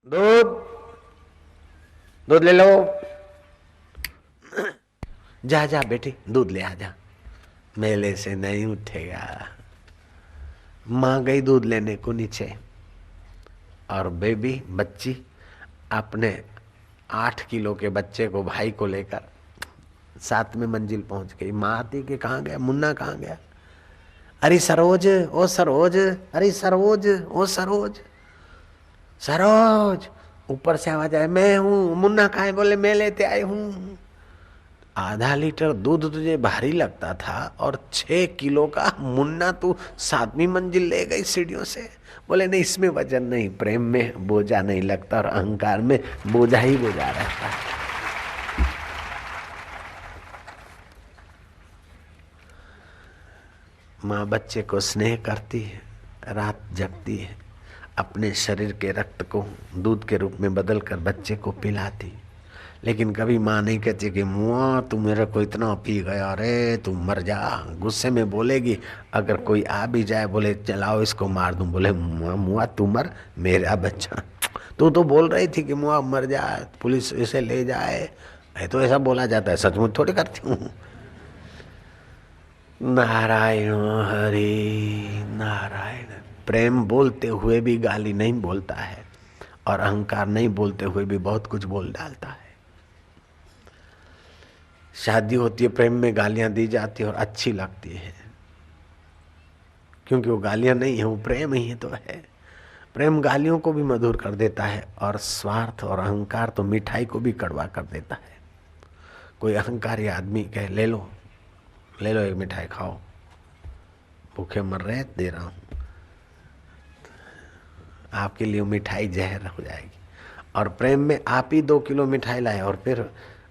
दूध दूध ले लो। जा जा बेटी दूध ले आ जा। मेले से नहीं उठेगा। माँ गई दूध लेने को नीचे और बेबी बच्ची अपने 8 किलो के बच्चे को भाई को लेकर 7वीं मंजिल पहुंच गई। माँ आती कि कहाँ गया मुन्ना, कहाँ गया? अरे सरोज, ओ सरोज, अरे सरोज, ओ सरोज, सरोज। ऊपर से आवाज आए, मैं हूं मुन्ना। कहाँ है? बोले मैं लेते आई हूं। आधा लीटर दूध तुझे भारी लगता था और 6 किलो का मुन्ना तू 7वीं मंजिल ले गई सीढ़ियों से। बोले नहीं, इसमें वजन नहीं, प्रेम में बोझा नहीं लगता और अहंकार में बोझा ही बोझा रहता है। माँ बच्चे को स्नेह करती है, रात जगती है, अपने शरीर के रक्त को दूध के रूप में बदलकर बच्चे को पिलाती। लेकिन कभी माँ नहीं कहती कि मुआ तू मेरे को इतना पी गया, अरे तू मर जा। गुस्से में बोलेगी। अगर कोई आ भी जाए बोले चलाओ इसको मार दूं, बोले मुआ मुआ तू मर, मेरा बच्चा। तू तो बोल रही थी कि मुआ मर जाए, पुलिस इसे ले जाए। तो ऐसा बोला जाता है, सचमुच थोड़ी करती हूँ। नारायण हरि नारायण। प्रेम बोलते हुए भी गाली नहीं बोलता है और अहंकार नहीं बोलते हुए भी बहुत कुछ बोल डालता है। शादी होती है, प्रेम में गालियां दी जाती है और अच्छी लगती है, क्योंकि वो गालियां नहीं है, वो प्रेम ही तो है। प्रेम गालियों को भी मधुर कर देता है और स्वार्थ और अहंकार तो मिठाई को भी कड़वा कर देता है। कोई अहंकारी आदमी कहे ले लो, ले लो एक मिठाई खाओ, भूखे मर रहे दे रहा हूं, आपके लिए मिठाई जहर हो जाएगी। और प्रेम में आप ही 2 किलो मिठाई लाए और फिर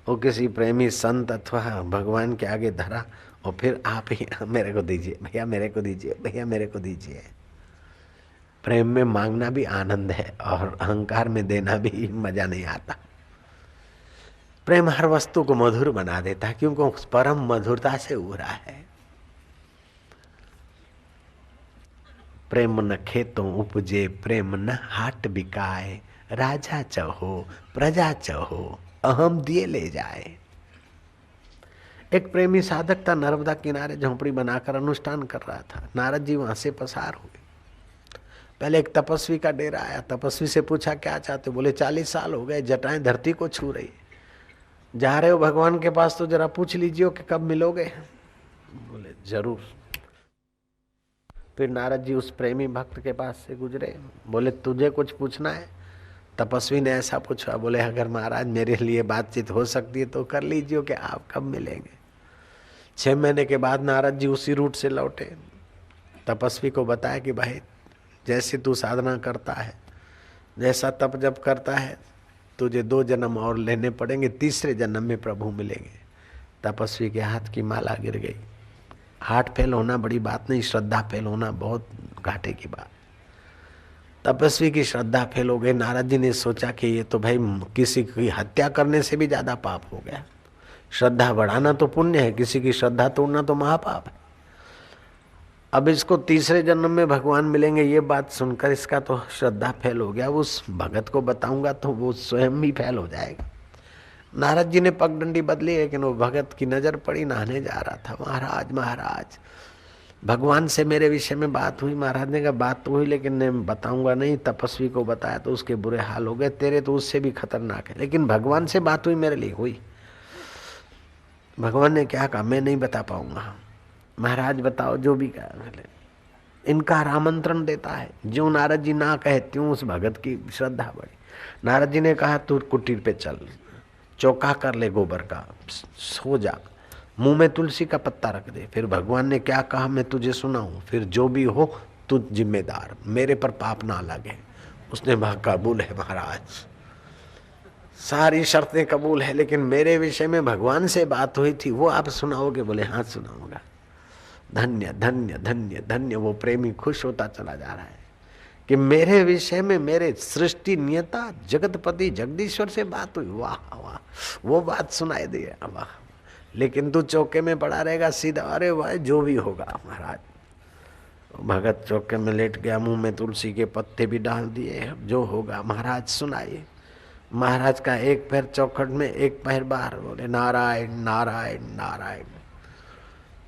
वो किसी प्रेमी संत अथवा भगवान के आगे धरा और फिर आप ही मेरे को दीजिए भैया, मेरे को दीजिए भैया, मेरे को दीजिए। प्रेम में मांगना भी आनंद है और अहंकार में देना भी मजा नहीं आता। प्रेम हर वस्तु को मधुर बना देता है, क्योंकि उस परम मधुरता से उभरा है। प्रेम न खेतों उपजे, प्रेम न हाट बिकाए, राजा चहो प्रजा चहो, अहम दिए ले जाए। एक प्रेमी साधक था, नर्मदा किनारे झोंपड़ी बनाकर अनुष्ठान कर रहा था। नारद जी वहां से पसार हुए। पहले एक तपस्वी का डेरा आया। तपस्वी से पूछा क्या चाहते हो? बोले 40 साल हो गए, जटाएं धरती को छू रही, जा रहे हो भगवान के पास तो जरा पूछ लीजिए कि कब मिलोगे। बोले जरूर। फिर नारद जी उस प्रेमी भक्त के पास से गुजरे। बोले तुझे कुछ पूछना है? तपस्वी ने ऐसा पूछा। बोले अगर महाराज मेरे लिए बातचीत हो सकती है तो कर लीजिए कि आप कब मिलेंगे। 6 महीने के बाद नारद जी उसी रूट से लौटे। तपस्वी को बताया कि भाई जैसे तू साधना करता है, जैसा तप जप करता है, तुझे 2 जन्म और लेने पड़ेंगे, तीसरे जन्म में प्रभु मिलेंगे। तपस्वी के हाथ की माला गिर गई। हार्ट फेल होना बड़ी बात नहीं, श्रद्धा फेल होना बहुत घाटे की बात। तपस्वी की श्रद्धा फेल हो गई। नारद जी ने सोचा कि ये तो भाई किसी की हत्या करने से भी ज्यादा पाप हो गया। श्रद्धा बढ़ाना तो पुण्य है, किसी की श्रद्धा तोड़ना तो महापाप है। अब इसको तीसरे जन्म में भगवान मिलेंगे, ये बात सुनकर इसका तो श्रद्धा फेल हो गया। उस भगत को बताऊंगा तो वो स्वयं भी फेल हो जाएगा। नारद जी ने पगडंडी बदली, लेकिन वो भगत की नजर पड़ी, नहाने जा रहा था। महाराज महाराज भगवान से मेरे विषय में बात हुई। महाराज ने कहा बात तो हुई लेकिन मैं बताऊंगा नहीं। तपस्वी को बताया तो उसके बुरे हाल हो गए, तेरे तो उससे भी खतरनाक है। लेकिन भगवान से बात हुई, मेरे लिए हुई। भगवान ने क्या कहा मैं नहीं बता पाऊंगा। महाराज बताओ जो भी कहा। इनकार आमंत्रण देता है। जो नारद जी ना कहे त्यों उस भगत की श्रद्धा बढ़ी। नारद जी ने कहा तू कुटीर पे चल, चौका कर ले गोबर का, सो जा, मुंह में तुलसी का पत्ता रख दे। फिर भगवान ने क्या कहा मैं तुझे सुनाऊं, फिर जो भी हो तू जिम्मेदार, मेरे पर पाप ना लगे। उसने कहा कबूल है महाराज, सारी शर्तें कबूल है, लेकिन मेरे विषय में भगवान से बात हुई थी वो आप सुनाओगे? बोले हाँ सुनाऊंगा। धन्य धन्य धन्य धन्य। वो प्रेमी खुश होता चला जा रहा है कि मेरे विषय में मेरे सृष्टि नियता जगतपति जगदीश्वर से बात हुई। वाह वाह, वो बात सुनाई दी। वाह, लेकिन तू चौके में पड़ा रहेगा सीधा, अरे भाई जो भी होगा महाराज। भगत चौके में लेट गया, मुंह में तुलसी के पत्ते भी डाल दिए। जो होगा महाराज सुनाइए। महाराज का एक पैर चौखट में, एक पैर बाहर। बोले नारायण नारायण नारायण।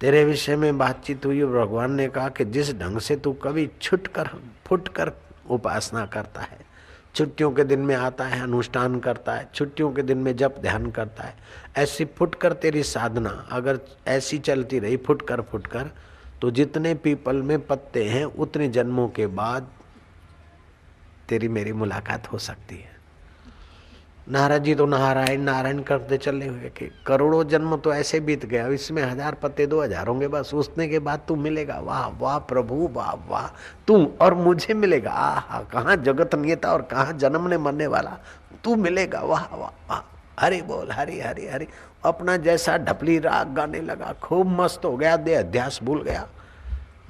तेरे विषय में बातचीत हुई। भगवान ने कहा कि जिस ढंग से तू कभी छुट कर फुट कर उपासना करता है, छुट्टियों के दिन में आता है, अनुष्ठान करता है, छुट्टियों के दिन में जप ध्यान करता है, ऐसी फुटकर तेरी साधना अगर ऐसी चलती रही फुट कर, तो जितने पीपल में पत्ते हैं उतने जन्मों के बाद तेरी मेरी मुलाकात हो सकती है। नारद जी तो नारायण नारायण करते चले हुए कि करोड़ों जन्म तो ऐसे बीत गया, इसमें 1000 पत्ते 2000 होंगे बस, उसने के बाद तू मिलेगा। वाह वाह प्रभु, वाह वाह, तू और मुझे मिलेगा। आहा, कहाँ जगत नियता और कहाँ जन्मने मरने वाला, तू मिलेगा। वाह वाह वाह, हरि बोल, हरि हरि हरि। अपना जैसा ढपली राग गाने लगा, खूब मस्त हो गया, देह अध्यास भूल गया।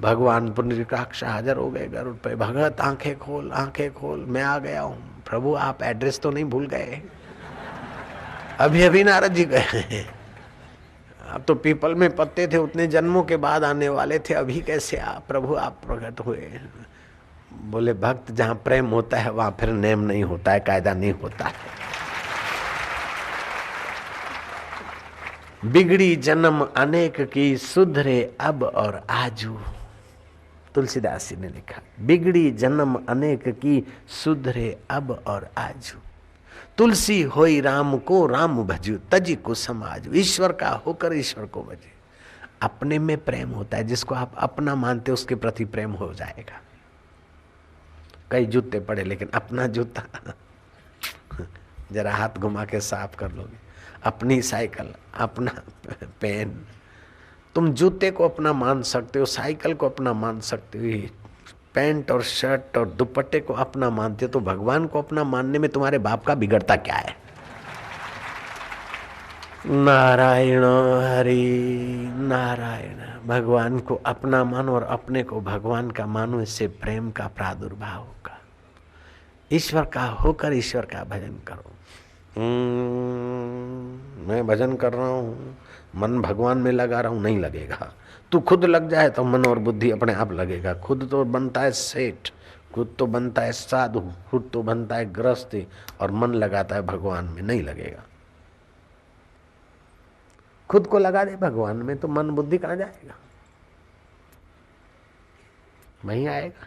भगवान पुंडरीकाक्ष हाजिर हो गए गरुड़ पे। भगत आंखें खोल, आंखें खोल, मैं आ गया हूँ। प्रभु आप एड्रेस तो नहीं भूल गए? अभी अभी नारद जी गए। अब तो पीपल में पत्ते थे, उतने जन्मों के बाद आने वाले थे, अभी कैसे प्रभु आप प्रकट हुए? बोले भक्त जहाँ प्रेम होता है वहां फिर नेम नहीं होता है, कायदा नहीं होता है। बिगड़ी जन्म अनेक की, सुधरे अब और आजू। तुलसीदास जी ने लिखा, बिगड़ी जन्म अनेक की, सुधरे अब और आजू। तुलसी होई राम को, राम भजू, तजी को समाजू। ईश्वर का होकर ईश्वर को भजे। अपने में प्रेम होता है, जिसको आप अपना मानते उसके प्रति प्रेम हो जाएगा। कई जूते पड़े लेकिन अपना जूता जरा हाथ घुमा के साफ कर लोगे। अपनी साइकिल, अपना पेन, तुम जूते को अपना मान सकते हो, साइकिल को अपना मान सकते हो, पैंट और शर्ट और दुपट्टे को अपना मानते हो, तो भगवान को अपना मानने में तुम्हारे बाप का बिगड़ता क्या है? नारायण हरि नारायण। भगवान को अपना मानो और अपने को भगवान का मानो, इससे प्रेम का प्रादुर्भाव होगा। ईश्वर का होकर ईश्वर का भजन करो। मैं भजन कर रहा हूँ, मन भगवान में लगा रहा हूँ, नहीं लगेगा। तू खुद लग जाए तो मन और बुद्धि अपने आप लगेगा। खुद तो बनता है सेठ, खुद तो बनता है साधु, खुद तो बनता है गृहस्थी, और मन लगाता है भगवान में, नहीं लगेगा। खुद को लगा दे भगवान में तो मन बुद्धि कहाँ जाएगा? वहीं आएगा।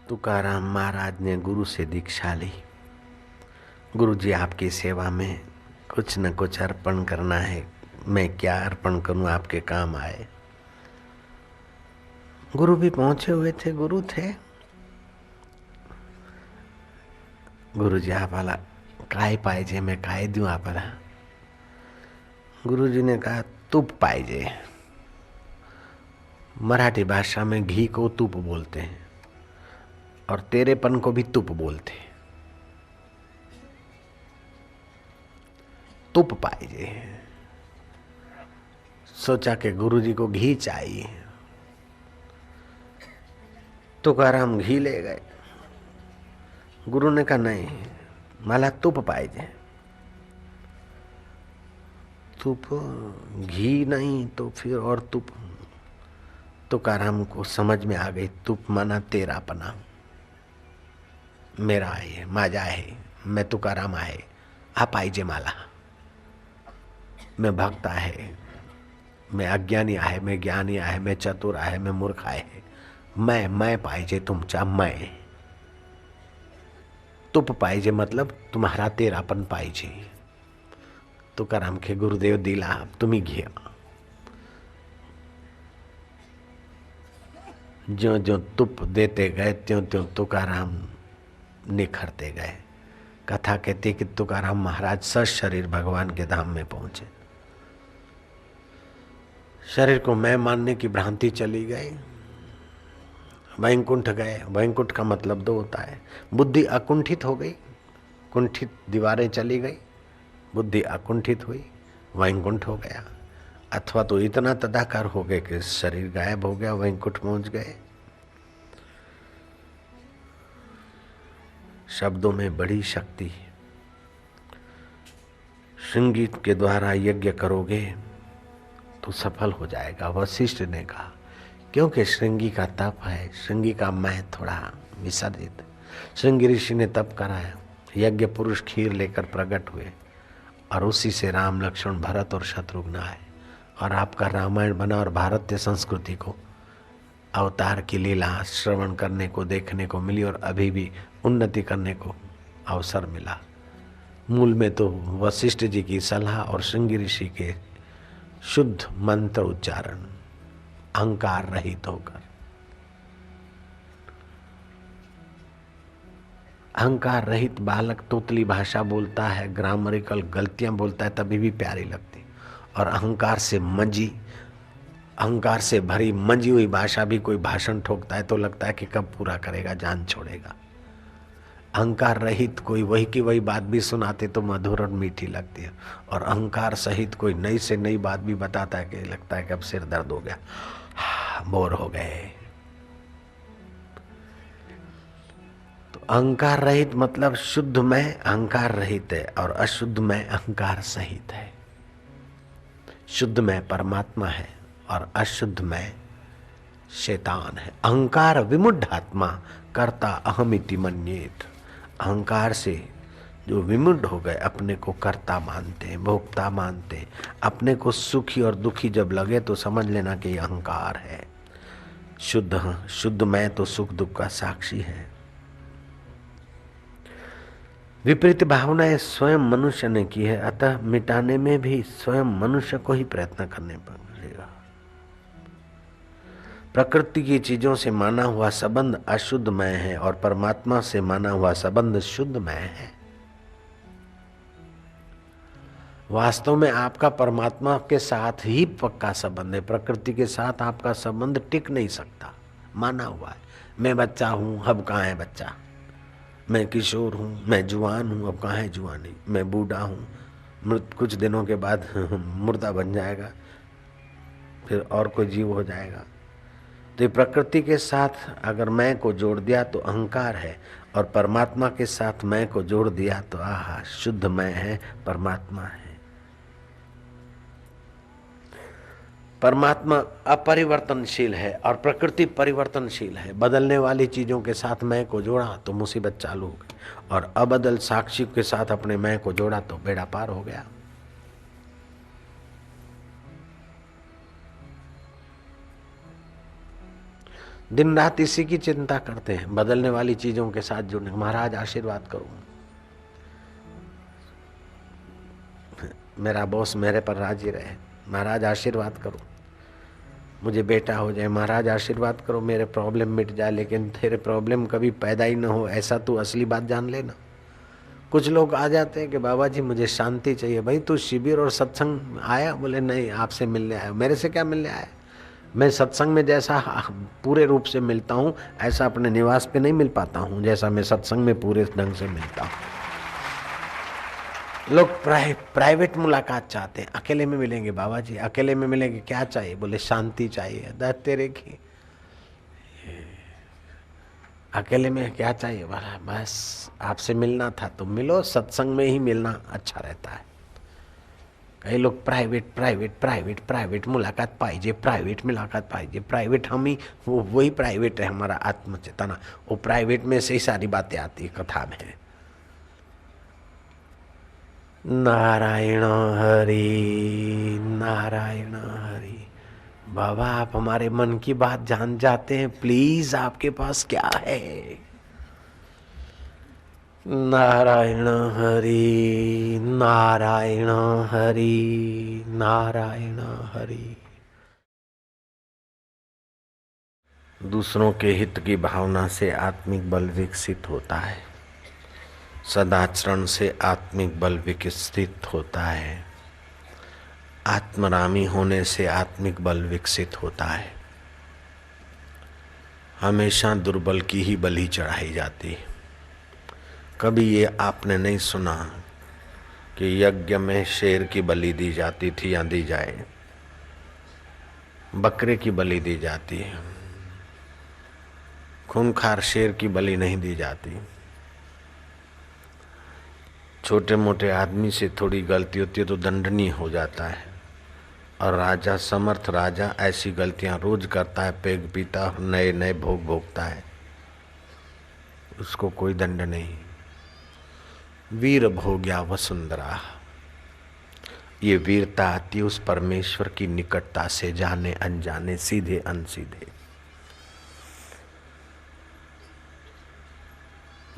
तुकाराम महाराज ने गुरु से दीक्षा ली। गुरु जी आपकी सेवा में कुछ न कुछ अर्पण करना है, मैं क्या अर्पण करूं आपके काम आए। गुरु भी पहुंचे हुए थे, गुरु थे। गुरु जी आपला काय पाहिजे, मैं काय दूं आपला? गुरु जी ने कहा तुप पाहिजे। मराठी भाषा में घी को तुप बोलते हैं और तेरेपन को भी तुप बोलते हैं। तुप पाइजे। सोचा कि गुरुजी को घी चाहिए। तुकाराम घी ले गए। गुरु ने कहा नहीं, मला तुप पाइजे। तुप, घी नहीं तो फिर और तुप। तुकाराम को समझ में आ गई, तुप माना तेरापना, मेरा आहे, माझा आहे, मैं तुकाराम आहे, हा पाहिजे मला। मैं भक्त आहे, मैं अज्ञानी आहे, मैं ज्ञानी आहे, मैं चतुर आहे, मैं मूर्ख आहे। मैं पाहिजे, तुमचा मैं। तुप पाहिजे मतलब तुम्हारा तेरापन पाहिजे। तुकाराम के गुरुदेव दिला, तुम्ही घ्या। ज्यो ज्यो तुप देते गए त्यों त्यों तुकाराम निखरते गए। कथा कहती कि तुकाराम महाराज सशरीर भगवान के धाम में पहुंचे। शरीर को मैं मानने की भ्रांति चली गई, वैकुंठ गए। वैकुंठ का मतलब दो होता है, बुद्धि अकुंठित हो गई, कुंठित दीवारें चली गई, बुद्धि अकुंठित हुई, वैकुंठ हो गया। अथवा तो इतना तदाकार हो गए कि शरीर गायब हो गया, वैकुंठ पहुंच गए। शब्दों में बड़ी शक्ति है। संगीत के द्वारा यज्ञ करोगे तो सफल हो जाएगा, वशिष्ठ ने कहा, क्योंकि श्रृंगी का तप है। श्रृंगी का मैं थोड़ा विसर्जित। श्रृंगी ऋषि ने तप कराया, यज्ञ पुरुष खीर लेकर प्रकट हुए और उसी से राम लक्ष्मण भरत और शत्रुघ्न आए और आपका रामायण बना और भारतीय संस्कृति को अवतार की लीला श्रवण करने को देखने को मिली और अभी भी उन्नति करने को अवसर मिला। मूल में तो वशिष्ठ जी की सलाह और श्रृंगी ऋषि के शुद्ध मंत्र उच्चारण, अहंकार रहित होकर। अहंकार रहित बालक तोतली भाषा बोलता है, ग्रामरिकल गलतियां बोलता है, तभी भी प्यारी लगती। और अहंकार से भरी मंजी हुई भाषा भी कोई भाषण ठोकता है तो लगता है कि कब पूरा करेगा, जान छोड़ेगा। अहंकार रहित कोई वही की वही बात भी सुनाते तो मधुर और मीठी लगती है, और अहंकार सहित कोई नई से नई बात भी बताता है कि लगता है कि अब सिर दर्द हो गया, बोर हो गए। तो अहंकार रहित मतलब शुद्ध में अहंकार रहित है और अशुद्ध में अहंकार सहित है। शुद्ध में परमात्मा है और अशुद्ध में शैतान है। अहंकार विमुढ़ात्मा कर्ता अहमिति मन्येत। अहंकार से जो विमुढ़ हो गए, अपने को कर्ता मानते हैं, भोक्ता मानते हैं, अपने को सुखी और दुखी जब लगे तो समझ लेना कि यह अहंकार है। शुद्ध मैं तो सुख दुख का साक्षी है। विपरीत भावनाएं स्वयं मनुष्य ने की है, अतः मिटाने में भी स्वयं मनुष्य को ही प्रयत्न करने पड़ेगा। प्रकृति की चीजों से माना हुआ संबंध अशुद्धमय है और परमात्मा से माना हुआ संबंध शुद्धमय है। वास्तव में आपका परमात्मा के साथ ही पक्का संबंध है, प्रकृति के साथ आपका संबंध टिक नहीं सकता। माना हुआ है, मैं बच्चा हूं, अब कहाँ है बच्चा, मैं किशोर हूं, मैं जुआन हूं, अब कहाँ है जुआनी, मैं बूढ़ा हूं, कुछ दिनों के बाद मुर्दा बन जाएगा, फिर और कोई जीव हो जाएगा। तो ये प्रकृति के साथ अगर मैं को जोड़ दिया तो अहंकार है, और परमात्मा के साथ मैं को जोड़ दिया तो आहा शुद्ध मैं है, परमात्मा है। परमात्मा अपरिवर्तनशील है और प्रकृति परिवर्तनशील है। बदलने वाली चीजों के साथ मैं को जोड़ा तो मुसीबत चालू हो गई, और अबदल साक्षी के साथ अपने मैं को जोड़ा तो बेड़ा पार हो गया। दिन रात इसी की चिंता करते हैं, बदलने वाली चीजों के साथ जुड़ने। महाराज आशीर्वाद करो, मेरा बॉस मेरे पर राजी रहे, महाराज आशीर्वाद करो, मुझे बेटा हो जाए, महाराज आशीर्वाद करो, मेरे प्रॉब्लम मिट जाए। लेकिन तेरे प्रॉब्लम कभी पैदा ही न हो, ऐसा तू असली बात जान लेना। कुछ लोग आ जाते हैं कि बाबा जी मुझे शांति चाहिए। भाई तू शिविर और सत्संग आया? बोले नहीं, आपसे मिलने आया। मेरे से क्या मिलने आया? मैं सत्संग में जैसा पूरे रूप से मिलता हूँ ऐसा अपने निवास पे नहीं मिल पाता हूँ, जैसा मैं सत्संग में पूरे ढंग से मिलता हूँ। लोग प्राइवेट मुलाकात चाहते हैं, अकेले में मिलेंगे। बाबा जी अकेले में मिलेंगे, क्या चाहिए? बोले शांति चाहिए। दर्द तेरे की, अकेले में क्या चाहिए? बोला बस आपसे मिलना था तो मिलो, सत्संग में ही मिलना अच्छा रहता है। कई लोग प्राइवेट मुलाकात पाइजे, प्राइवेट मुलाकात पाइजे, प्राइवेट हम ही वही प्राइवेट है हमारा आत्मचेतना। वो प्राइवेट में से ही सारी बातें आती है कथा में। नारायण हरि नारायण हरि। बाबा आप हमारे मन की बात जान जाते हैं, प्लीज आपके पास क्या है? नारायण हरि नारायण हरि नारायण हरि। दूसरों के हित की भावना से आत्मिक बल विकसित होता है, सदाचरण से आत्मिक बल विकसित होता है, आत्मरामी होने से आत्मिक बल विकसित होता है। हमेशा दुर्बल की ही बलि चढ़ाई जाती है। कभी ये आपने नहीं सुना कि यज्ञ में शेर की बलि दी जाती थी या दी जाए? बकरे की बलि दी जाती है, खूंखार शेर की बलि नहीं दी जाती। छोटे मोटे आदमी से थोड़ी गलती होती है तो दंडनीय हो जाता है, और राजा, समर्थ राजा ऐसी गलतियां रोज करता है, पेग पीता, नए नए भोग भोगता है, उसको कोई दंड नहीं। वीर भोग्या वसुंधरा, ये वीरता आती उस परमेश्वर की निकटता से, जाने अनजाने, सीधे अनसीधे।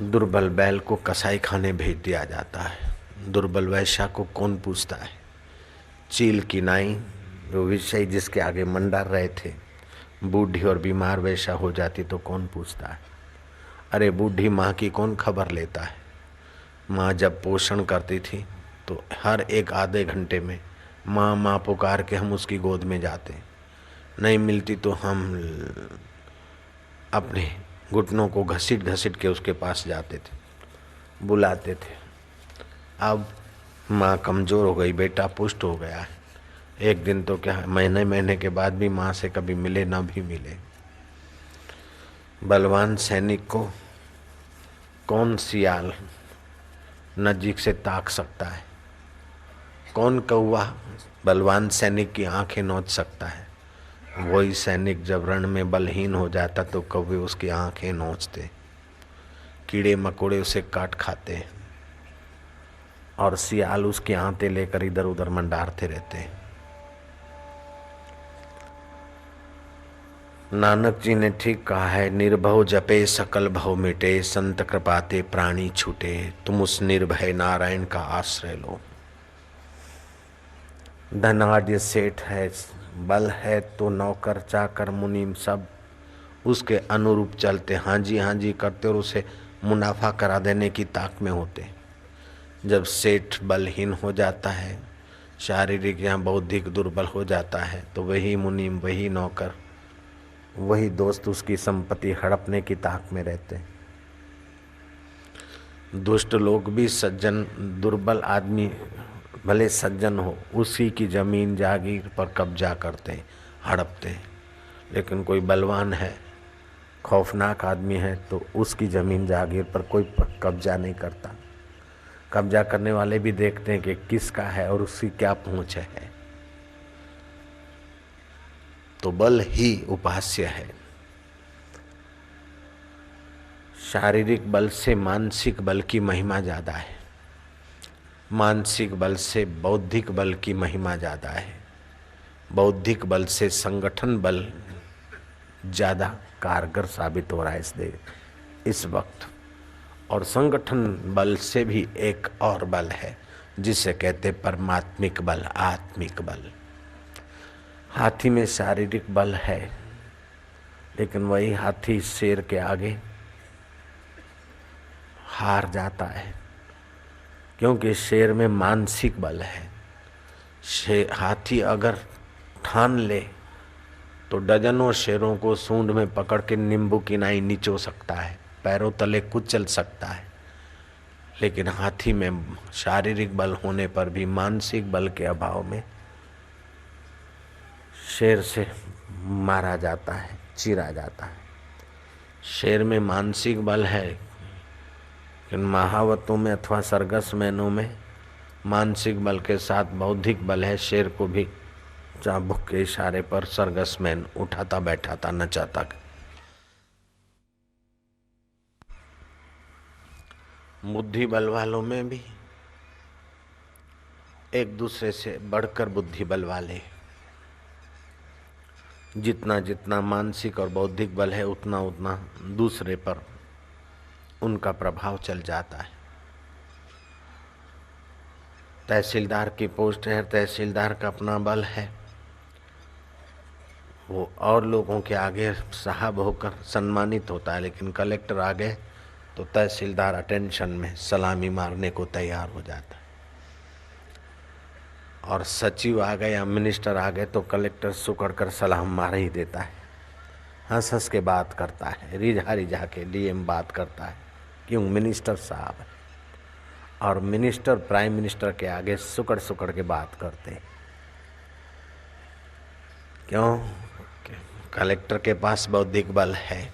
दुर्बल बैल को कसाई खाने भेज दिया जाता है। दुर्बल वैश्या को कौन पूछता है? चील की नाई, जो विषय जिसके आगे मंडार रहे थे, बूढ़ी और बीमार वैश्या हो जाती तो कौन पूछता है? अरे बूढ़ी माँ की कौन खबर लेता है? माँ जब पोषण करती थी तो हर एक आधे घंटे में माँ माँ पुकार के हम उसकी गोद में जाते, नहीं मिलती तो हम अपने घुटनों को घसीट घसीट के उसके पास जाते थे, बुलाते थे। अब माँ कमज़ोर हो गई, बेटा पुष्ट हो गया है, एक दिन तो क्या महीने महीने के बाद भी माँ से कभी मिले ना भी मिले। बलवान सैनिक को कौन सियाल नजीक से ताक सकता है? कौन कौवा बलवान सैनिक की आंखें नोच सकता है? वही सैनिक जब रण में बलहीन हो जाता तो कौवे उसकी आंखें नोचते, कीड़े मकोड़े उसे काट खाते, और सियाल उसकी आंतें लेकर इधर उधर मंडारते रहते। नानक जी ने ठीक कहा है, निर्भव जपे सकल भव मिटे, संत कृपाते प्राणी छूटे, तुम उस निर्भय नारायण का आश्रय लो। धनाढ्य सेठ है, बल है तो नौकर चाकर मुनीम सब उसके अनुरूप चलते, हाँ जी करते और उसे मुनाफा करा देने की ताक में होते। जब सेठ बलहीन हो जाता है, शारीरिक या बौद्धिक दुर्बल हो जाता है, तो वही मुनीम, वही नौकर, वही दोस्त उसकी संपत्ति हड़पने की ताक में रहते। दुष्ट लोग भी सज्जन, दुर्बल आदमी भले सज्जन हो, उसी की जमीन जागीर पर कब्जा करते हैं, हड़पते हैं। लेकिन कोई बलवान है, खौफनाक आदमी है, तो उसकी जमीन जागीर पर कोई कब्जा नहीं करता। कब्जा करने वाले भी देखते हैं कि किसका है और उसकी क्या पहुंच है। तो बल ही उपास्य है। शारीरिक बल से मानसिक बल की महिमा ज्यादा है, मानसिक बल से बौद्धिक बल की महिमा ज़्यादा है, बौद्धिक बल से संगठन बल ज़्यादा कारगर साबित हो रहा है इस वक्त। और संगठन बल से भी एक और बल है जिसे कहते परमात्मिक बल, आत्मिक बल। हाथी में शारीरिक बल है, लेकिन वही हाथी शेर के आगे हार जाता है, क्योंकि शेर में मानसिक बल है। हाथी अगर ठान ले तो डजनों शेरों को सूंड में पकड़ के नींबू की नाई निचो सकता है, पैरों तले कुचल सकता है। लेकिन हाथी में शारीरिक बल होने पर भी मानसिक बल के अभाव में शेर से मारा जाता है, चीरा जाता है। शेर में मानसिक बल है, लेकिन महावतों में अथवा सरगस मैनों में मानसिक बल के साथ बौद्धिक बल है। शेर को भी चाबुक के इशारे पर सरगस मैन उठाता बैठाता नचाता। बुद्धि बल वालों में भी एक दूसरे से बढ़कर बुद्धि बल वाले, जितना जितना मानसिक और बौद्धिक बल है उतना उतना दूसरे पर उनका प्रभाव चल जाता है। तहसीलदार की पोस्ट है, तहसीलदार का अपना बल है, वो और लोगों के आगे साहब होकर सम्मानित होता है। लेकिन कलेक्टर आ गए तो तहसीलदार अटेंशन में सलामी मारने को तैयार हो जाता है। और सचिव आ गए या मिनिस्टर आ गए तो कलेक्टर सुकड़ कर सलाम मार ही देता है, हंस हंस के बात करता है, रिझा रिझा के डीएम बात करता है। क्यों? मिनिस्टर साहब है। और मिनिस्टर प्राइम मिनिस्टर के आगे सुकड़ सुकड़ के बात करते हैं। क्यों? कलेक्टर के पास बौद्धिक बल है,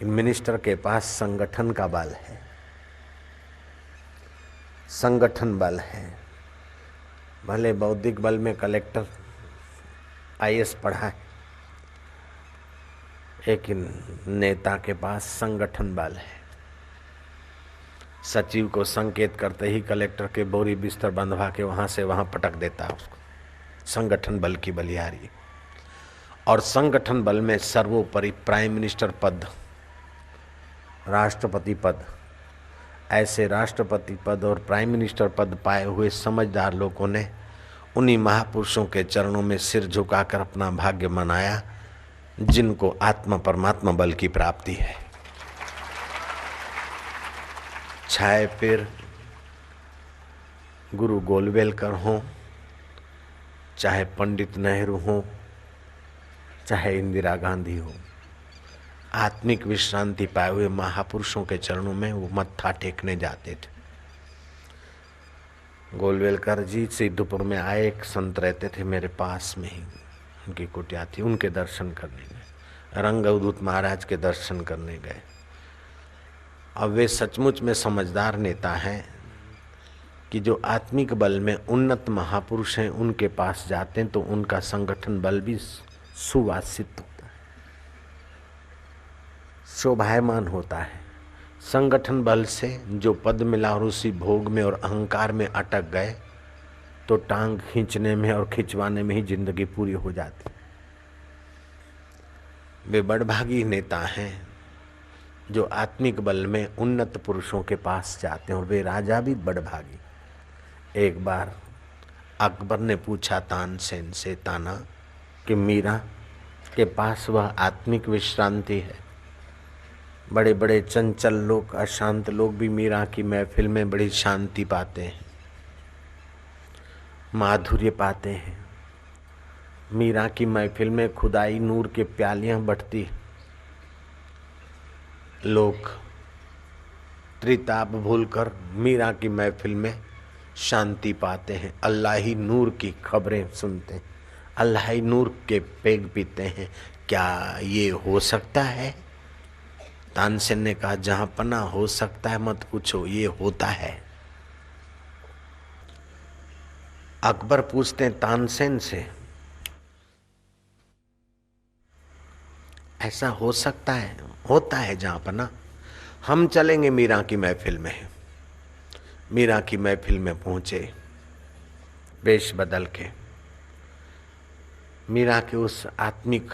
मिनिस्टर के पास संगठन का बल है, संगठन बल है। भले बौद्धिक बल में कलेक्टर आईएएस पढ़ा है, लेकिन नेता के पास संगठन बल है। सचिव को संकेत करते ही कलेक्टर के बोरी बिस्तर बंधवा के वहां से वहां पटक देता है उसको। संगठन बल की बलिहारी। और संगठन बल में सर्वोपरि प्राइम मिनिस्टर पद, राष्ट्रपति पद, ऐसे राष्ट्रपति पद और प्राइम मिनिस्टर पद पाए हुए समझदार लोगों ने उन्हीं महापुरुषों के चरणों में सिर झुकाकर अपना भाग्य मनाया जिनको आत्मा परमात्मा बल की प्राप्ति है। चाहे फिर गुरु गोलवेलकर हो, चाहे पंडित नेहरू हो, चाहे इंदिरा गांधी हो, आत्मिक विश्रांति पाए हुए महापुरुषों के चरणों में वो मत्था टेकने जाते थे। गोलवेलकर जी सिद्धपुर में आए, एक संत रहते थे मेरे पास में ही, उनकी कुटिया थी, उनके दर्शन करने गए। रंग अवधूत महाराज के दर्शन करने गए। अब वे सचमुच में समझदार नेता हैं कि जो आत्मिक बल में उन्नत महापुरुष हैं उनके पास जाते हैं तो उनका संगठन बल भी सुवासित होता है, शोभायमान होता है। संगठन बल से जो पद मिला और उसी भोग में और अहंकार में अटक गए तो टांग खींचने में और खिंचवाने में ही जिंदगी पूरी हो जाती। वे बड़भागी नेता हैं जो आत्मिक बल में उन्नत पुरुषों के पास जाते हैं, और वे राजा भी बड़भागी। एक बार अकबर ने पूछा तानसेन से ताना कि मीरा के पास वह आत्मिक विश्रांति है। बड़े बड़े चंचल लोग, अशांत लोग भी मीरा की महफिल में बड़ी शांति पाते हैं, माधुर्य पाते हैं। मीरा की महफिल में खुदाई नूर के प्यालियां बटती, लोग त्रिताप भूलकर मीरा की महफिल में शांति पाते हैं, अल्लाही नूर की खबरें सुनते हैं, अल्लाही नूर के पेग पीते हैं। क्या ये हो सकता है? तानसेन ने कहा जहां पना हो सकता है मत पूछो, ये होता है। अकबर पूछते हैं तानसेन से, ऐसा हो सकता है? होता है जहां पना। हम चलेंगे मीरा की महफिल में। मीरा की महफिल में पहुंचे, वेश बदल के। मीरा के उस आत्मिक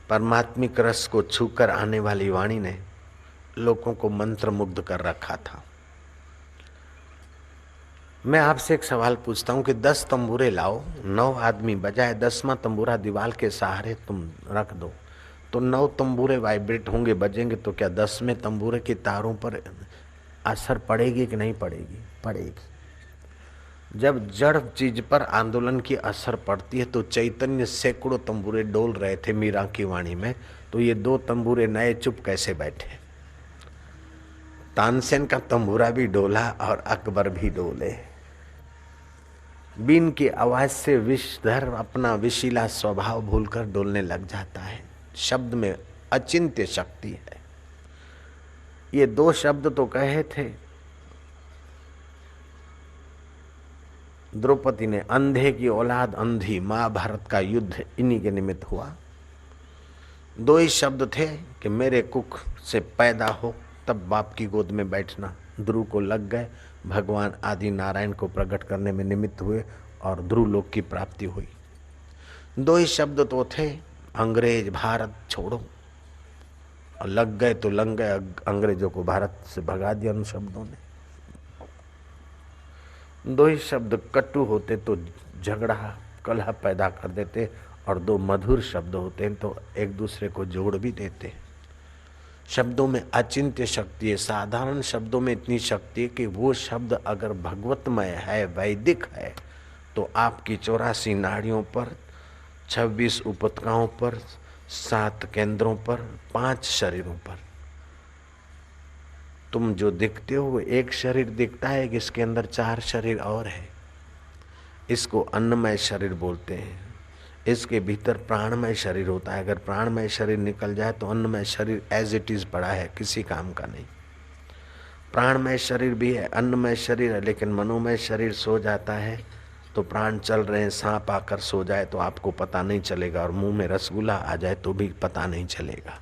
परमात्मिक रस को छूकर आने वाली वाणी ने लोगों को मंत्रमुग्ध कर रखा था। मैं आपसे एक सवाल पूछता हूं कि 10 तंबूरे लाओ, 9 आदमी बजाए, 10वां तंबूरा दीवार के सहारे तुम रख दो तो 9 तंबूरे वाइब्रेट होंगे, बजेंगे, तो क्या 10वें तंबूरे के तारों पर असर पड़ेगी कि नहीं पड़ेगी? पड़ेगी। जब जड़ चीज पर आंदोलन की असर पड़ती है तो चैतन्य सैकड़ों तंबूरे डोल रहे थे मीरा की वाणी में, तो ये 2 तंबूरे नए चुप कैसे बैठे? तानसेन का तंबूरा भी डोला और अकबर भी डोले। बीन की आवाज से विषधर अपना विशीला स्वभाव भूलकर डोलने लग जाता है। शब्द में अचिंत्य शक्ति है। ये 2 शब्द तो कहे थे द्रौपदी ने, अंधे की औलाद अंधी, महाभारत का युद्ध इन्हीं के निमित्त हुआ। 2 ही शब्द थे कि मेरे कुख से पैदा हो तब बाप की गोद में बैठना। ध्रुव को लग गए, भगवान आदि नारायण को प्रकट करने में निमित्त हुए और ध्रुव लोक की प्राप्ति हुई। 2 ही शब्द तो थे, अंग्रेज भारत छोड़ो, और लग गए तो लग गए, अंग्रेजों को भारत से भगा दिया उन शब्दों ने। 2 ही शब्द कटु होते तो झगड़ा कलह पैदा कर देते, और 2 मधुर शब्द होते हैं तो एक दूसरे को जोड़ भी देते। शब्दों में अचिंत्य शक्ति है। साधारण शब्दों में इतनी शक्ति है कि वो शब्द अगर भगवतमय है, वैदिक है, तो आपकी 84 नाड़ियों पर, 26 उपतकाओं पर, 7 केंद्रों पर, 5 शरीरों पर तुम जो दिखते हो वो एक शरीर दिखता है कि इसके अंदर 4 शरीर और है। इसको अन्नमय शरीर बोलते हैं। इसके भीतर प्राणमय शरीर होता है। अगर प्राणमय शरीर निकल जाए तो अन्नमय शरीर एज इट इज पड़ा है, किसी काम का नहीं। प्राणमय शरीर भी है, अन्नमय शरीर है, लेकिन मनोमय शरीर सो जाता है तो प्राण चल रहे हैं, सांप आकर सो जाए तो आपको पता नहीं चलेगा, और मुंह में रसगुल्ला आ जाए तो भी पता नहीं चलेगा।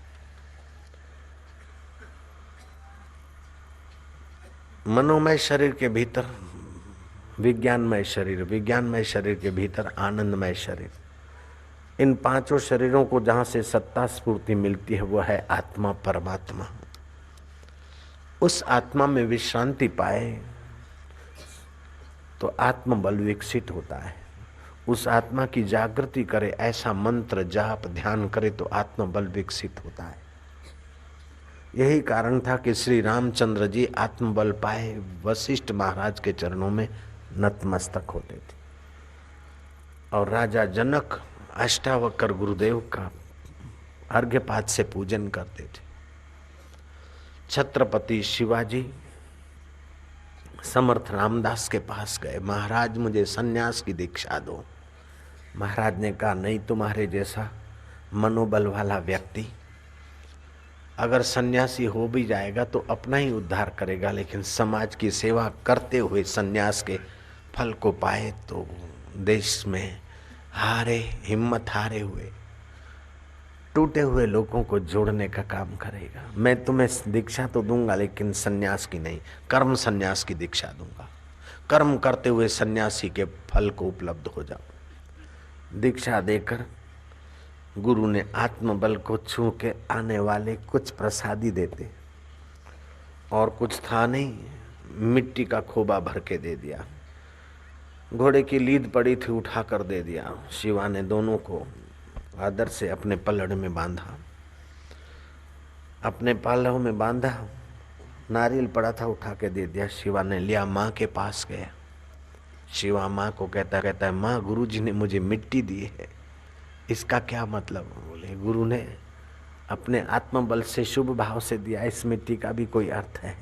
मनोमय शरीर के भीतर विज्ञानमय शरीर, विज्ञानमय शरीर के भीतर आनंदमय शरीर। इन 5 शरीरों को जहां से सत्ता स्फूर्ति मिलती है वो है आत्मा, परमात्मा। उस आत्मा में विश्रांति पाए तो आत्मबल विकसित होता है। उस आत्मा की जागृति करे, ऐसा मंत्र जाप ध्यान करे तो आत्मबल विकसित होता है। यही कारण था कि श्री रामचंद्र जी आत्मबल पाए वशिष्ठ महाराज के चरणों में नतमस्तक होते थे, और राजा जनक अष्टावक्र गुरुदेव का अर्घ्यपात से पूजन करते थे। छत्रपति शिवाजी समर्थ रामदास के पास गए, महाराज मुझे सन्यास की दीक्षा दो। महाराज ने कहा नहीं, तुम्हारे जैसा मनोबल वाला व्यक्ति अगर सन्यासी हो भी जाएगा तो अपना ही उद्धार करेगा, लेकिन समाज की सेवा करते हुए सन्यास के फल को पाए तो देश में हिम्मत हारे हुए टूटे हुए लोगों को जोड़ने का काम करेगा। मैं तुम्हें दीक्षा तो दूंगा लेकिन सन्यास की नहीं, कर्म सन्यास की दीक्षा दूंगा। कर्म करते हुए सन्यासी के फल को उपलब्ध हो जाओ। दीक्षा देकर गुरु ने आत्मबल को छू के आने वाले कुछ प्रसादी देते, और कुछ था नहीं, मिट्टी का खोबा भर के दे दिया। घोड़े की लीद पड़ी थी, उठा कर दे दिया। शिवा ने दोनों को आदर से अपने पलड़ में बांधा, अपने पालव में बांधा। नारियल पड़ा था, उठा के दे दिया। शिवा ने लिया, माँ के पास गया। शिवा माँ को कहता है माँ, गुरुजी ने मुझे मिट्टी दी है, इसका क्या मतलब? बोले गुरु ने अपने आत्मबल से शुभ भाव से दिया, इस मिट्टी का भी कोई अर्थ है,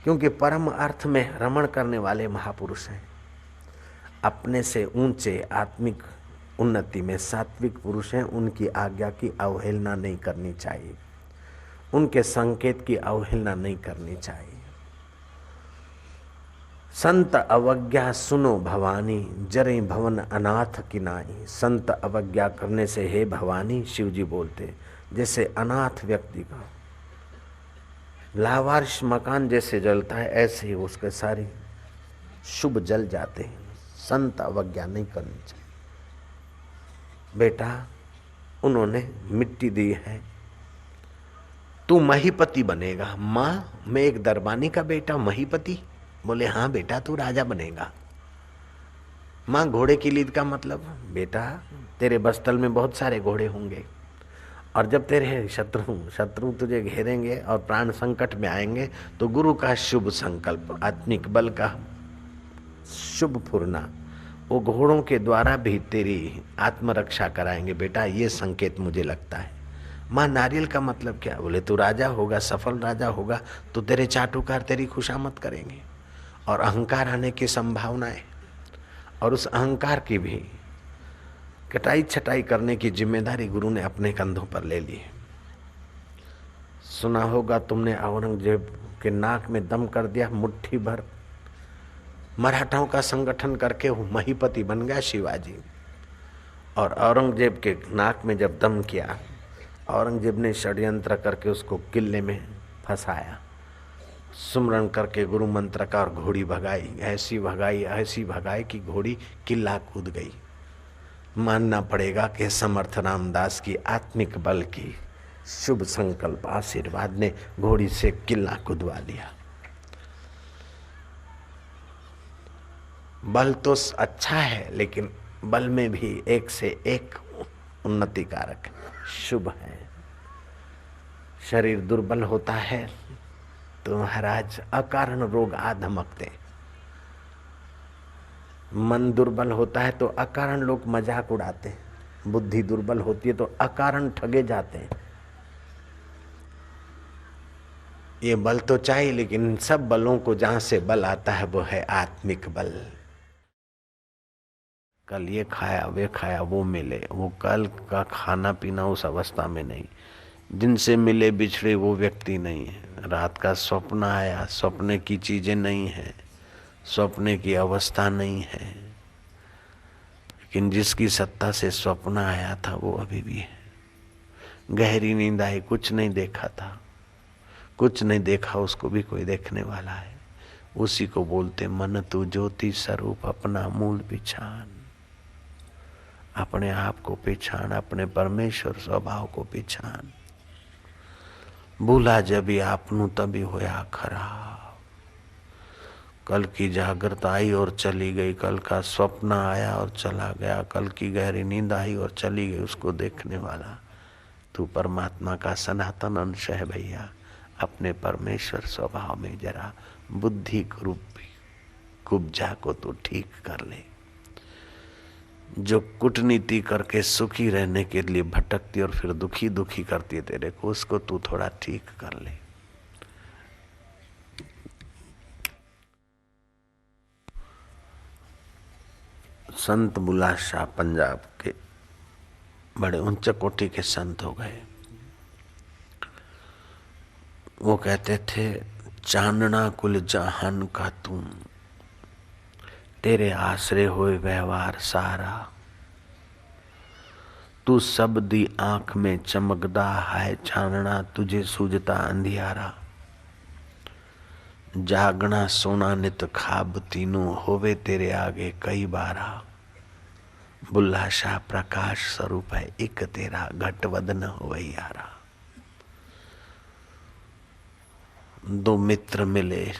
क्योंकि परम अर्थ में रमण करने वाले महापुरुष हैं। अपने से ऊंचे आत्मिक उन्नति में सात्विक पुरुष हैं, उनकी आज्ञा की अवहेलना नहीं करनी चाहिए, उनके संकेत की अवहेलना नहीं करनी चाहिए। संत अवज्ञा सुनो भवानी, जरे भवन अनाथ किनाई। संत अवज्ञा करने से हे भवानी, शिव जी बोलते, जैसे अनाथ व्यक्ति का लावारिश मकान जैसे जलता है, ऐसे ही उसके सारी शुभ जल जाते हैं। संत अवज्ञा नहीं करनी चाहिए। बेटा, उन्होंने मिट्टी दी है, तू महीपति बनेगा। माँ, मैं एक दरबानी का बेटा, महीपति? बोले हाँ बेटा, तू राजा बनेगा। माँ, घोड़े की लीद का मतलब? बेटा, तेरे बस्तल में बहुत सारे घोड़े होंगे, और जब तेरे शत्रु तुझे घेरेंगे और प्राण संकट में आएंगे तो गुरु का शुभ संकल्प, आत्मिक बल का शुभ फुरना, वो घोड़ों के द्वारा भी तेरी आत्मरक्षा कराएंगे। बेटा, ये संकेत मुझे लगता है। माँ, नारियल का मतलब क्या? बोले तू राजा होगा, सफल राजा होगा तो तेरे चाटुकार तेरी खुशामद करेंगे, और अहंकार आने की संभावना है, और उस अहंकार की भी कटाई छटाई करने की जिम्मेदारी गुरु ने अपने कंधों पर ले ली। सुना होगा तुमने, औरंगजेब के नाक में दम कर दिया, मुट्ठी भर मराठाओं का संगठन करके महीपति बन गया शिवाजी। और औरंगजेब के नाक में जब दम किया, औरंगजेब ने षड्यंत्र करके उसको किले में फंसाया, सुमरन करके गुरु मंत्र का, और घोड़ी भगाई, ऐसी भगाई कि घोड़ी किला कूद गई। मानना पड़ेगा कि समर्थ रामदास की आत्मिक बल की शुभ संकल्प आशीर्वाद ने घोड़ी से किला कुदवा लिया। बल तो अच्छा है, लेकिन बल में भी एक से एक उन्नति कारक शुभ है। शरीर दुर्बल होता है तो महाराज अकारण रोग आ धमकते, मन दुर्बल होता है तो अकारण लोग मजाक उड़ाते हैं, बुद्धि दुर्बल होती है तो अकारण ठगे जाते हैं। ये बल तो चाहिए, लेकिन सब बलों को जहां से बल आता है वो है आत्मिक बल। कल ये खाया वे खाया वो मिले, वो कल का खाना पीना उस अवस्था में नहीं। जिनसे मिले बिछड़े वो व्यक्ति नहीं है। रात का स्वप्न आया, स्वप्न की चीजें नहीं है, स्वप्न की अवस्था नहीं है, लेकिन जिसकी सत्ता से स्वप्न आया था वो अभी भी है। गहरी नींद आई, कुछ नहीं देखा था, कुछ नहीं देखा, उसको भी कोई देखने वाला है। उसी को बोलते मन तू ज्योति स्वरूप अपना मूल पिछान। अपने आप को पहचान, अपने परमेश्वर स्वभाव को पहचान। भूला जब आपनू तभी होया खराब। कल की जागृत आई और चली गई, कल का स्वप्न आया और चला गया, कल की गहरी नींद आई और चली गई, उसको देखने वाला तू परमात्मा का सनातन अंश है भैया। अपने परमेश्वर स्वभाव में जरा बुद्धि रूपी कुब्जा को तू ठीक कर ले। जो कूटनीति करके सुखी रहने के लिए भटकती और फिर दुखी दुखी करती है तेरे को, उसको तू थोड़ा ठीक कर ले। संत बुल्ला शाह पंजाब के बड़े उच्च कोटि के संत हो गए। वो कहते थे चांदना कुल जहान का तुम, तेरे आसरे होए व्यवहार सारा। तू सब दी आंख में चमकदा है चांदना, तुझे सूझता अंधियारा। जागना सोना नित खाब तीनों, होवे तेरे आगे कई बारा। बुल्ला शाह प्रकाश स्वरूप है, एक तेरा घट वदन होवे यारा। दो मित्र मिले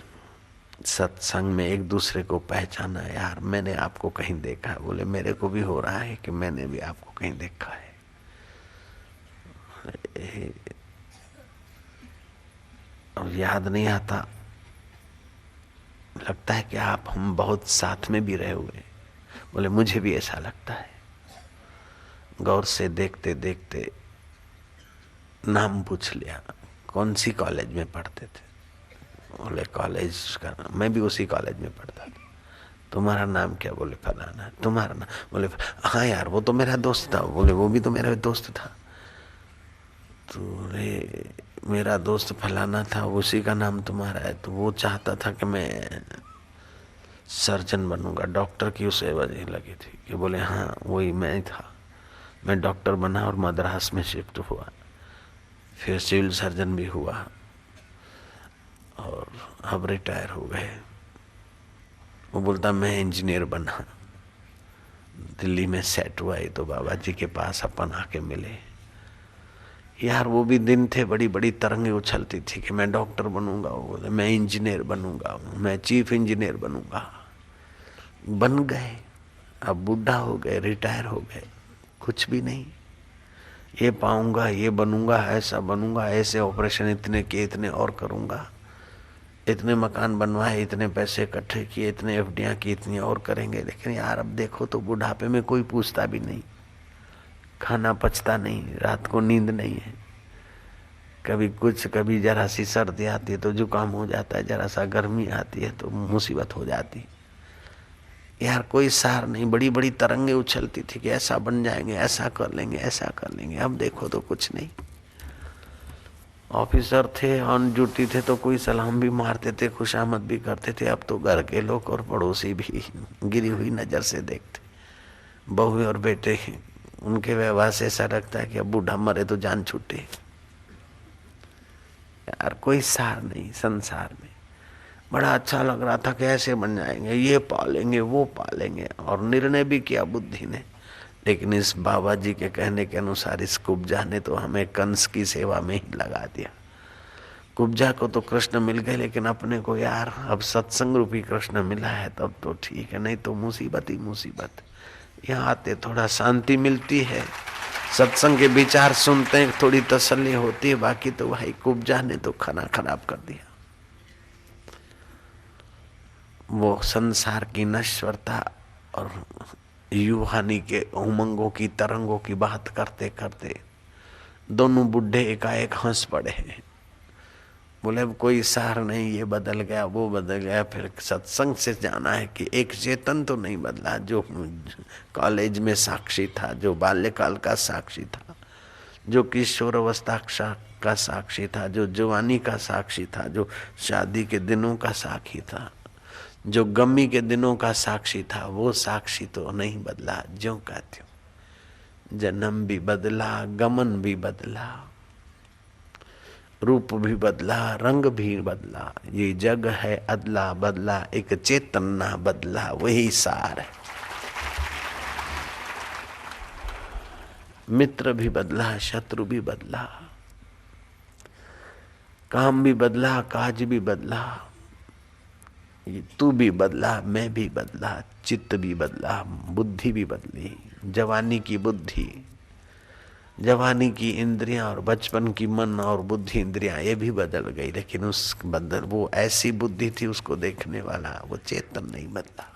सत्संग में, एक दूसरे को पहचाना, यार मैंने आपको कहीं देखा है। बोले मेरे को भी हो रहा है कि मैंने भी आपको कहीं देखा है। अब याद नहीं आता, लगता है कि आप हम बहुत साथ में भी रहे हुए। बोले मुझे भी ऐसा लगता है। गौर से देखते देखते नाम पूछ लिया, कौन सी कॉलेज में पढ़ते थे? बोले कॉलेज का, मैं भी उसी कॉलेज में पढ़ता था। तुम्हारा नाम क्या? बोले फलाना। तुम्हारा नाम? बोले हाँ यार वो तो मेरा दोस्त था। बोले वो भी तो मेरा दोस्त था। तो मेरा दोस्त फलाना था, उसी का नाम तुम्हारा है। तो वो चाहता था कि मैं सर्जन बनूंगा, डॉक्टर की उसे वजह लगी थी कि बोले हाँ वही मैं था। मैं डॉक्टर बना और मद्रास में शिफ्ट हुआ, फिर सिविल सर्जन भी हुआ और अब रिटायर हो गए। वो बोलता मैं इंजीनियर बना, दिल्ली में सेट हुआ ही तो बाबा जी के पास अपन आके मिले। यार वो भी दिन थे, बड़ी बड़ी तरंगे उछलती थी कि मैं डॉक्टर बनूंगा, वो बोले मैं इंजीनियर बनूंगा, मैं चीफ इंजीनियर बनूंगा। बन गए, अब बूढ़ा हो गए, रिटायर हो गए, कुछ भी नहीं। ये पाऊंगा, ये बनूंगा, ऐसा बनूंगा, ऐसे ऑपरेशन इतने किए, इतने और करूंगा, इतने मकान बनवाए, इतने पैसे इकट्ठे किए, इतने एफडियां की, इतनी और करेंगे। लेकिन यार अब देखो तो बुढ़ापे में कोई पूछता भी नहीं, खाना पचता नहीं, रात को नींद नहीं है, कभी कुछ, कभी जरा सी सर्दी आती है तो जुकाम हो जाता है, जरा सा गर्मी आती है तो मुसीबत हो जाती है। यार कोई सार नहीं, बड़ी बड़ी तरंगे उछलती थी कि ऐसा बन जाएंगे, ऐसा कर लेंगे, ऐसा कर लेंगे। अब देखो तो कुछ नहीं। ऑफिसर थे, ऑन ड्यूटी थे तो कोई सलाम भी मारते थे, खुशामद भी करते थे। अब तो घर के लोग और पड़ोसी भी गिरी हुई नजर से देखते। बहू और बेटे उनके व्यवहार से ऐसा लगता है कि अब बूढ़ा मरे तो जान छूटे। यार कोई सार नहीं संसार में। बड़ा अच्छा लग रहा था कि ऐसे बन जाएंगे, ये पालेंगे, वो पालेंगे, और निर्णय भी किया बुद्धि ने। लेकिन इस बाबा जी के कहने के अनुसार इस कुब्जा ने तो हमें कंस की सेवा में ही लगा दिया। कुब्जा को तो कृष्ण मिल गए, लेकिन अपने को यार अब सत्संग रूपी कृष्ण मिला है तब तो ठीक है, नहीं तो मुसीबत ही मुसीबत। यहाँ आते थोड़ा शांति मिलती है, सत्संग के विचार सुनते हैं, थोड़ी तसल्ली होती है। बाकी तो भाई कुब्जा ने तो खाना खराब कर दिया। वो संसार की नश्वरता और युवानी के उमंगों की तरंगों की बात करते करते दोनों बुढ़े एकाएक हंस पड़े। बोले अब कोई सार नहीं, ये बदल गया वो बदल गया। फिर सत्संग से जाना है कि एक चेतन तो नहीं बदला, जो कॉलेज में साक्षी था, जो बाल्यकाल का साक्षी था, जो किशोर अवस्था का साक्षी था, जो जवानी का साक्षी था, जो शादी के दिनों का साक्षी था, जो गमी के दिनों का साक्षी था, वो साक्षी तो नहीं बदला, ज्यों का त्यों। जन्म भी बदला, गमन भी बदला, रूप भी बदला, रंग भी बदला। ये जग है अदला बदला, एक चेतन ना बदला, वही सार है। मित्र भी बदला, शत्रु भी बदला, काम भी बदला, काज भी बदला, तू भी बदला, मैं भी बदला, चित्त भी बदला, बुद्धि भी बदली। जवानी की बुद्धि, जवानी की इंद्रियां और बचपन की मन और बुद्धि इंद्रियां ये भी बदल गई, लेकिन उस बदल वो ऐसी बुद्धि थी, उसको देखने वाला वो चेतन नहीं बदला।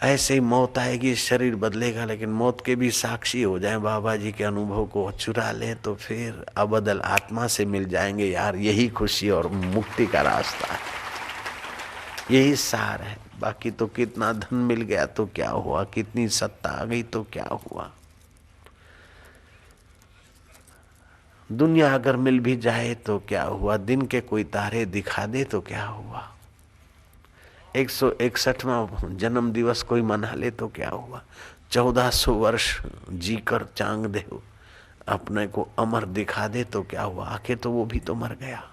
ऐसे ही मौत आएगी, शरीर बदलेगा, लेकिन मौत के भी साक्षी हो जाएं, बाबा जी के अनुभव को चुरा लें, तो फिर अबदल आत्मा से मिल जाएंगे। यार यही खुशी और मुक्ति का रास्ता है, यही सार है। बाकी तो कितना धन मिल गया तो क्या हुआ, कितनी सत्ता आ गई तो क्या हुआ। दुनिया अगर मिल भी जाए तो क्या हुआ, दिन के कोई तारे दिखा दे तो क्या हुआ, 161वां जन्म दिवस कोई मना ले तो क्या हुआ, 1400 वर्ष जीकर चांग दे अपने को अमर दिखा दे तो क्या हुआ, आखिर तो वो भी तो मर गया।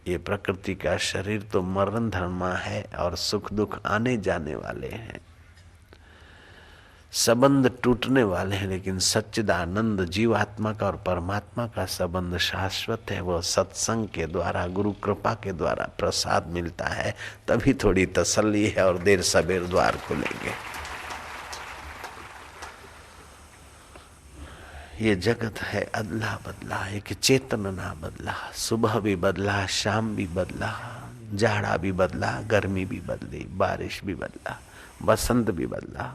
ये प्रकृति का शरीर तो मरण धर्मा है और सुख दुख आने जाने वाले हैं, संबंध टूटने वाले हैं, लेकिन सच्चिदानंद जीवात्मा का और परमात्मा का संबंध शाश्वत है। वह सत्संग के द्वारा, गुरु कृपा के द्वारा प्रसाद मिलता है, तभी थोड़ी तसल्ली है और देर सबेर द्वार खुलेंगे। ये जगत है अदला बदला, एक चेतन ना बदला। सुबह भी बदला, शाम भी बदला, जाड़ा भी बदला, गर्मी भी बदली, बारिश भी बदला, बसंत भी बदला,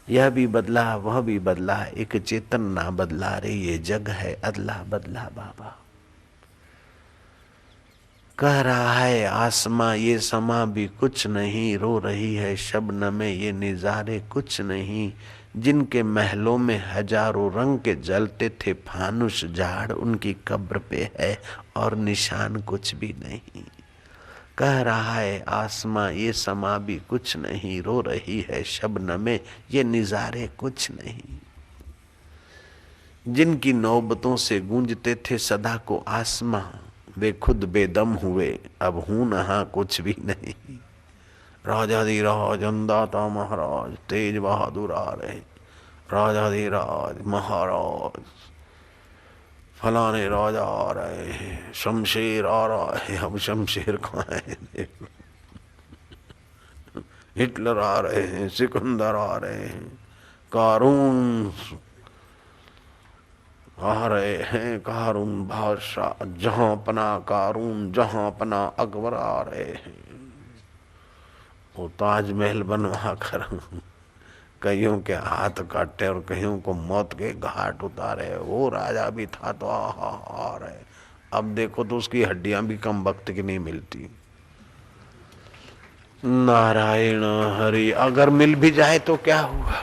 यह भी बदला, वह भी बदला, एक चेतन ना बदला। रे ये जग है अदला बदला। बाबा कह रहा है आसमां ये समा भी कुछ नहीं, रो रही है शबनम में ये निजारे कुछ नहीं। जिनके महलों में हजारों रंग के जलते थे फानुस झाड़, उनकी कब्र पे है और निशान कुछ भी नहीं। कह रहा है आसमां ये समा भी कुछ नहीं, रो रही है शबनम में ये निजारे कुछ नहीं। जिनकी नौबतों से गूंजते थे सदा को आसमां, वे खुद बेदम हुए, अब हूं नहा कुछ भी नहीं। राजाधिराज अंदाता महाराज तेज बहादुर आ रहे, राजाधिराज महाराज फलाने राजा आ रहे हैं, शमशेर आ रहा है। अब शमशेर कहाँ है? हिटलर आ रहे हैं, सिकंदर आ रहे हैं, कारून आ रहे हैं, कारून बादशाह, जहां पना कारून, जहां पना अकबर आ रहे हैं। वो ताजमहल बनवा कर कईयों के हाथ काटे और कईयों को मौत के घाट उतारे। वो राजा भी था तो आ रहे, अब देखो तो उसकी हड्डियां भी कम वक्त की नहीं मिलती। नारायण हरि, अगर मिल भी जाए तो क्या हुआ?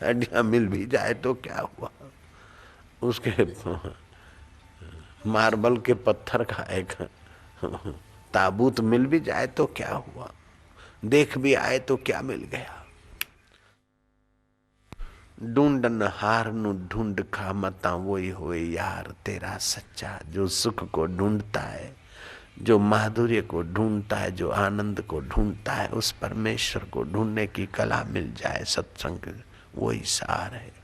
हड्डियां मिल भी जाए तो क्या हुआ? उसके मार्बल के पत्थर का एक ताबूत मिल भी जाए तो क्या हुआ? देख भी आए तो क्या मिल गया? ढूंढन हार नु ढूंढ खा मता वही होए यार तेरा सच्चा। जो सुख को ढूंढता है, जो माधुर्य को ढूंढता है, जो आनंद को ढूंढता है, उस परमेश्वर को ढूंढने की कला मिल जाए, सत्संग वही सार है।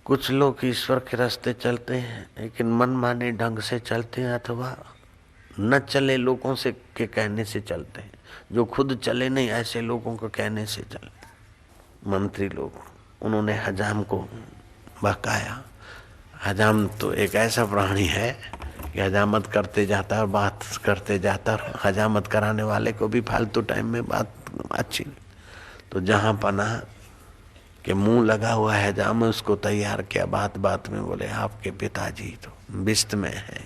कुछ लोग ईश्वर के रास्ते चलते हैं लेकिन मनमाने ढंग से चलते हैं, अथवा न चले लोगों से के कहने से चलते हैं। जो खुद चले नहीं ऐसे लोगों को कहने से चलते। मंत्री लोग, उन्होंने हजाम को बहकाया। हजाम तो एक ऐसा प्राणी है कि हजामत करते जाता है और बात करते जाता है, और हजामत कराने वाले को भी फालतू टाइम में बात अच्छी नहीं। तो जहाँ पना कि मुंह लगा हुआ है हजाम में, उसको तैयार किया। बात बात में बोले आपके पिताजी तो बिस्त में है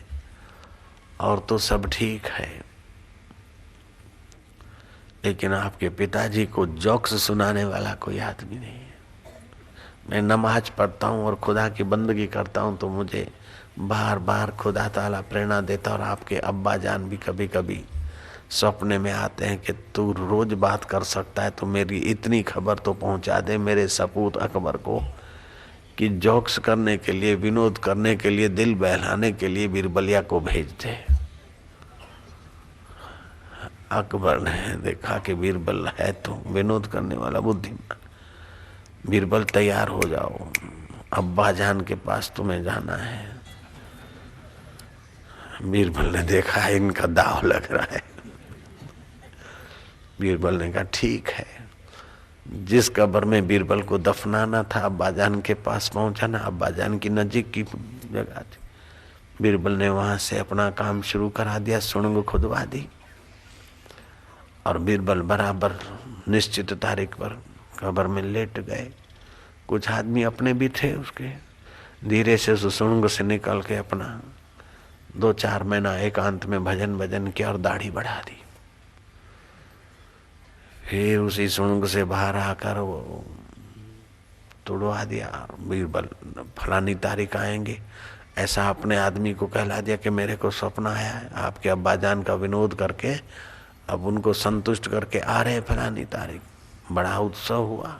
और तो सब ठीक है, लेकिन आपके पिताजी को जोक्स सुनाने वाला कोई आदमी नहीं है। मैं नमाज पढ़ता हूँ और खुदा की बंदगी करता हूँ तो मुझे बार बार खुदा ताला प्रेरणा देता, और आपके अब्बा जान भी कभी कभी सपने में आते हैं कि तू रोज बात कर सकता है तो मेरी इतनी खबर तो पहुंचा दे मेरे सपूत अकबर को कि जोक्स करने के लिए, विनोद करने के लिए, दिल बहलाने के लिए बीरबलिया को भेज दे। अकबर ने देखा कि बीरबल है तो विनोद करने वाला बुद्धिमान। बीरबल तैयार हो जाओ, अब्बा जान के पास तुम्हें जाना है। बीरबल ने देखा है इनका दाव लग रहा है। बीरबल ने कहा ठीक है। जिस कब्र में बीरबल को दफनाना था अब्बा जान के पास पहुंचाना, अब्बा जान की नजीक की जगह थी। बीरबल ने वहां से अपना काम शुरू करा दिया, सुरंग खुदवा दी, और बीरबल बराबर निश्चित तारीख पर कब्र में लेट गए। कुछ आदमी अपने भी थे उसके, धीरे से सुरंग से निकल के अपना 2-4 महीना एकांत में भजन किया और दाढ़ी बढ़ा दी। फिर उसी सुरंग से बाहर आकर वो तोड़वा दिया। बीरबल फलानी तारीख आएंगे, ऐसा अपने आदमी को कहला दिया कि मेरे को सपना आया है आपके अब्बा जान का विनोद करके, अब उनको संतुष्ट करके आ रहे फलानी तारीख। बड़ा उत्सव हुआ।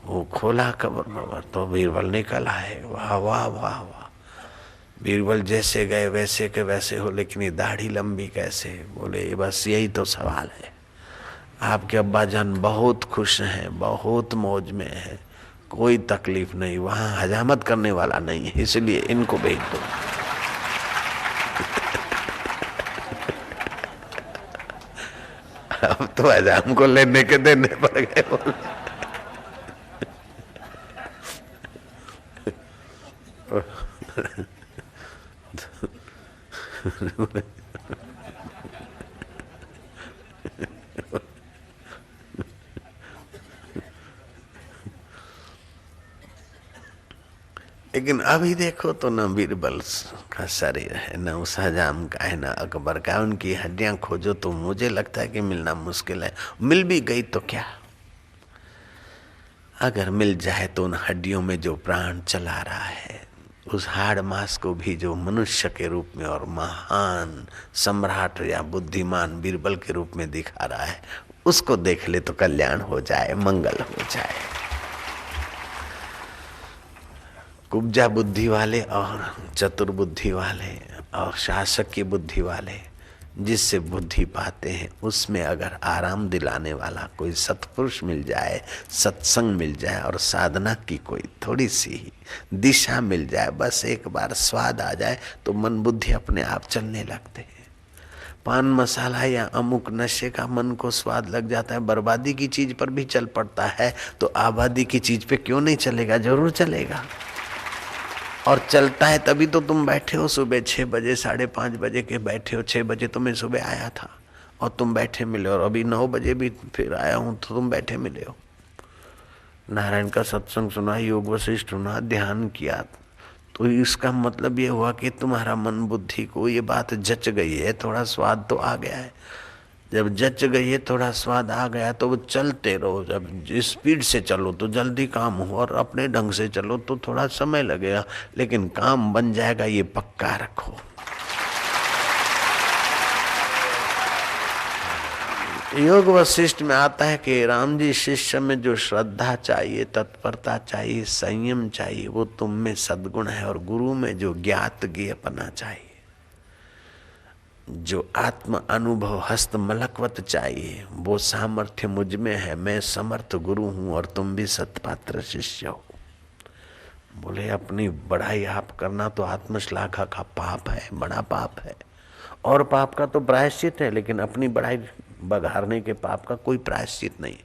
वो खोला कब्र तो बीरबल निकल आए। वाह वाह वाह वाह। बीरबल जैसे गए वैसे के वैसे हो, लेकिन ये दाढ़ी लंबी कैसे? बोले बस यही तो सवाल है। आपके अब्बा जान बहुत खुश हैं, बहुत मौज में है, कोई तकलीफ नहीं, वहां हजामत करने वाला नहीं है, इसलिए इनको भेज दो। अब तो हजाम को लेने के देने पड़ गए। लेकिन अभी देखो तो न बीरबल का शरीर है, न उस हजाम का है, न अकबर का। उनकी हड्डियां खोजो तो मुझे लगता है कि मिलना मुश्किल है। मिल भी गई तो क्या, अगर मिल जाए तो उन हड्डियों में जो प्राण चला रहा है, उस हाड़ मांस को भी जो मनुष्य के रूप में और महान सम्राट या बुद्धिमान बीरबल के रूप में दिखा रहा है, उसको देख ले तो कल्याण हो जाए, मंगल हो जाए। कुब्जा बुद्धि वाले और चतुर बुद्धि वाले और शासक की बुद्धि वाले जिससे बुद्धि पाते हैं, उसमें अगर आराम दिलाने वाला कोई सत्पुरुष मिल जाए, सत्संग मिल जाए और साधना की कोई थोड़ी सी दिशा मिल जाए, बस एक बार स्वाद आ जाए तो मन बुद्धि अपने आप चलने लगते हैं। पान मसाला या अमुक नशे का मन को स्वाद लग जाता है, बर्बादी की चीज पर भी चल पड़ता है, तो आबादी की चीज पे क्यों नहीं चलेगा? जरूर चलेगा। और चलता है तभी तो तुम बैठे हो सुबह 6 बजे, 5:30 बजे के बैठे हो। 6 बजे तो मैं सुबह आया था और तुम बैठे मिले, और अभी 9 बजे भी फिर आया हूँ तो तुम बैठे मिले हो। नारायण का सत्संग सुना, योग वशिष्ठ सुना, ध्यान किया, तो इसका मतलब ये हुआ कि तुम्हारा मन बुद्धि को ये बात जच गई है, थोड़ा स्वाद तो आ गया है। जब जच गई है, थोड़ा स्वाद आ गया, तो वो चलते रहो। जब स्पीड से चलो तो जल्दी काम हो, और अपने ढंग से चलो तो थोड़ा समय लगेगा, लेकिन काम बन जाएगा, ये पक्का रखो। योग वशिष्ठ में आता है कि राम जी, शिष्य में जो श्रद्धा चाहिए, तत्परता चाहिए, संयम चाहिए, वो तुम में सद्गुण है, और गुरु में जो ज्ञात ज्ञेयपना चाहिए, जो आत्म अनुभव हस्त मलकवत चाहिए, वो सामर्थ्य मुझ में है। मैं समर्थ गुरु हूं और तुम भी सत्पात्र शिष्य हो। बोले अपनी बढ़ाई आप करना तो आत्मश्लाघा का पाप है, बड़ा पाप है। और पाप का तो प्रायश्चित है, लेकिन अपनी बढ़ाई बघारने के पाप का कोई प्रायश्चित नहीं।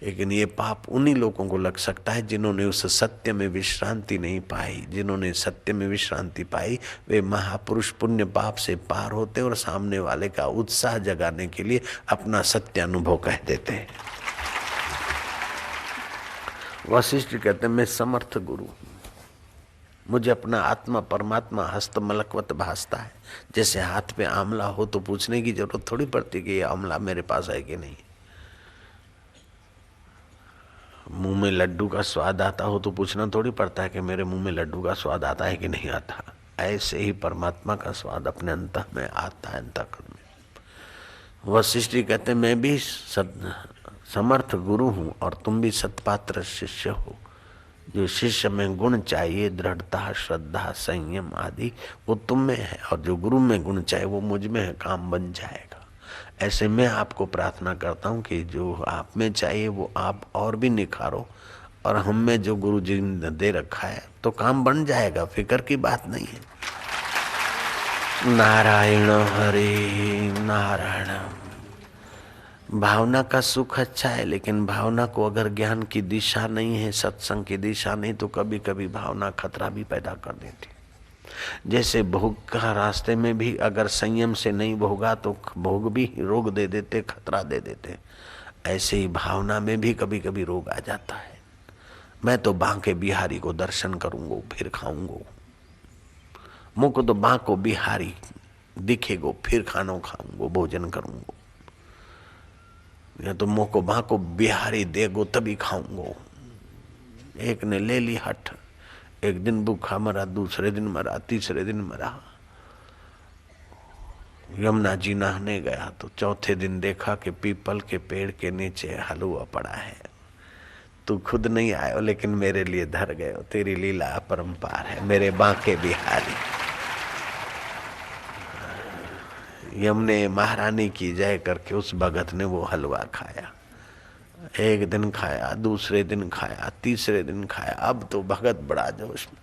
लेकिन ये पाप उन्हीं लोगों को लग सकता है जिन्होंने उस सत्य में विश्रांति नहीं पाई। जिन्होंने सत्य में विश्रांति पाई वे महापुरुष पुण्य पाप से पार होते और सामने वाले का उत्साह जगाने के लिए अपना सत्य अनुभव कह देते हैं। वशिष्ठ कहते हैं मैं समर्थ गुरु, मुझे अपना आत्मा परमात्मा हस्तमलकवत भासता है। जैसे हाथ पे आंवला हो तो पूछने की जरूरत थोड़ी पड़ती कि ये आंवला मेरे पास है कि नहीं। मुंह में लड्डू का स्वाद आता हो तो पूछना थोड़ी पड़ता है कि मेरे मुंह में लड्डू का स्वाद आता है कि नहीं आता। ऐसे ही परमात्मा का स्वाद अपने अंत में आता है, अंतःकरण में। वशिष्ठ जी कहते हैं मैं भी समर्थ गुरु हूँ और तुम भी सत्पात्र शिष्य हो। जो शिष्य में गुण चाहिए, दृढ़ता, श्रद्धा, संयम आदि, वो तुम में है, और जो गुरु में गुण चाहिए वो मुझ में है, काम बन जाएगा। ऐसे मैं आपको प्रार्थना करता हूँ कि जो आप में चाहिए वो आप और भी निखारो, और हम में जो गुरु जी ने दे रखा है तो काम बन जाएगा, फिक्र की बात नहीं है। नारायण हरे नारायण। भावना का सुख अच्छा है, लेकिन भावना को अगर ज्ञान की दिशा नहीं है, सत्संग की दिशा नहीं, तो कभी कभी भावना खतरा भी पैदा कर देती। जैसे भोग का रास्ते में भी अगर संयम से नहीं भोगा तो भोग भी रोग दे देते, खतरा दे देते। ऐसे ही भावना में भी कभी कभी रोग आ जाता है। मैं तो बांके बिहारी को दर्शन करूंगा फिर खाऊंगा, मुझको तो बांको बिहारी दिखेगो फिर खानो खाऊंगा, भोजन करूंगा, या तो मुझको बांको बिहारी देगो तभी खाऊंगा। एक ने ले ली हठ, एक दिन भूखा मरा, दूसरे दिन मरा, तीसरे दिन मरा। यमुना जी नहाने गया तो चौथे दिन देखा कि पीपल के पेड़ के नीचे हलवा पड़ा है। तू खुद नहीं आयो लेकिन मेरे लिए धर गए, तेरी लीला अपरंपार है मेरे बांके बिहारी। यमुने महारानी की जय करके उस भगत ने वो हलवा खाया। एक दिन खाया, दूसरे दिन खाया, तीसरे दिन खाया। अब तो भगत बड़ा जोश में,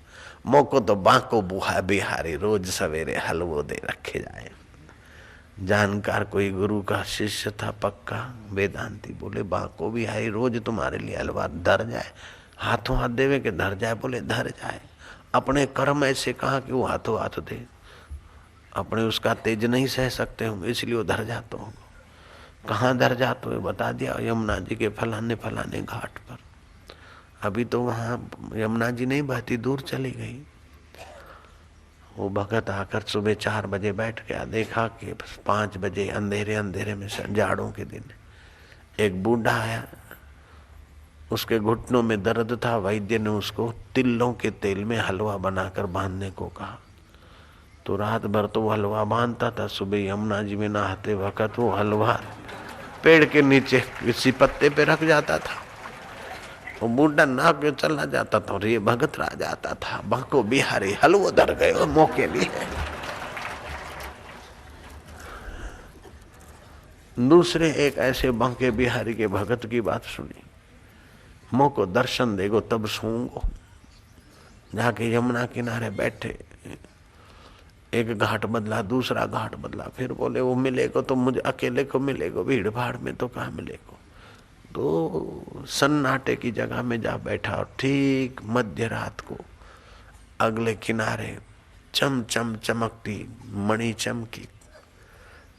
मोको तो बांको बुहा बिहारी रोज सवेरे हलवो दे रखे जाए। जानकार कोई गुरु का शिष्य था पक्का वेदांती, बोले बांको बिहारी रोज तुम्हारे लिए हलवा धर जाए, हाथों हाथ देवे के धर जाए, बोले धर जाए। अपने कर्म ऐसे कहा कि वो हाथों हाथ दे, अपने उसका तेज नहीं सह सकते होंगे इसलिए वो धर जाते होंगे। कहाँ धर जाते हुए बता दिया, यमुना जी के फलाने फलाने घाट पर। अभी तो वहाँ यमुना जी नहीं बहती, दूर चली गई। वो भगत आकर सुबह 4 बजे बैठ गया, देखा कि 5 बजे अंधेरे अंधेरे में जाड़ों के दिन एक बूढ़ा आया, उसके घुटनों में दर्द था। वैद्य ने उसको तिलों के तेल में हलवा बनाकर बांधने को कहा। तो रात भर तो वो हलवा बांधता था, सुबह यमुना जी में नहाते वक्त वो हलवा पेड़ के नीचे किसी पत्ते पे रख जाता था। वो बूढ़ा ना के चला जाता था और ये भगत रह जाता था। बांको बिहारी हलवो धर गए और मौके लिए। दूसरे एक ऐसे बांके बिहारी के भगत की बात सुनी, मौको दर्शन देगो तब सोऊंगो। जाके यमुना किनारे बैठे, एक घाट बदला, दूसरा घाट बदला, फिर बोले वो मिलेगा तो मुझे अकेले को मिलेगा, भीड़ भाड़ में तो कहाँ मिलेगा। तो सन्नाटे की जगह में जा बैठा और ठीक मध्य रात को अगले किनारे चम चम चमकती मणि चमकी।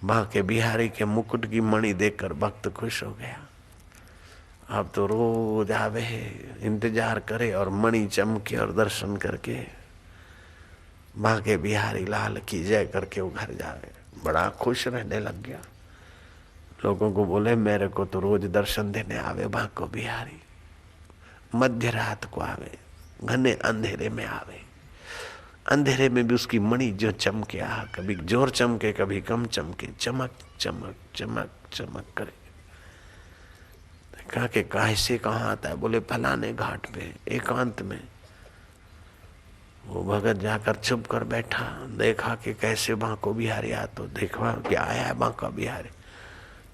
बांके बिहारी के मुकुट की मणि देखकर भक्त खुश हो गया। अब तो रोज आवे, इंतजार करे और मणि चमके और दर्शन करके बांके बिहारी लाल की जय करके वो घर जावे। बड़ा खुश रहने लग गया। लोगों को बोले मेरे को तो रोज दर्शन देने आवे बांको बिहारी, मध्य रात को आवे, घने अंधेरे में आवे। अंधेरे में भी उसकी मणि जो चमके, कभी जोर चमके कभी कम चमके, चमक चमक चमक चमक करे। कहा कि कैसे कहाँ आता है, बोले फलाने घाट पे एकांत में। वो भगत जाकर चुप कर बैठा, देखा कि कैसे बांको बिहारी आ, तो देखा कि आया है बांका बिहारी।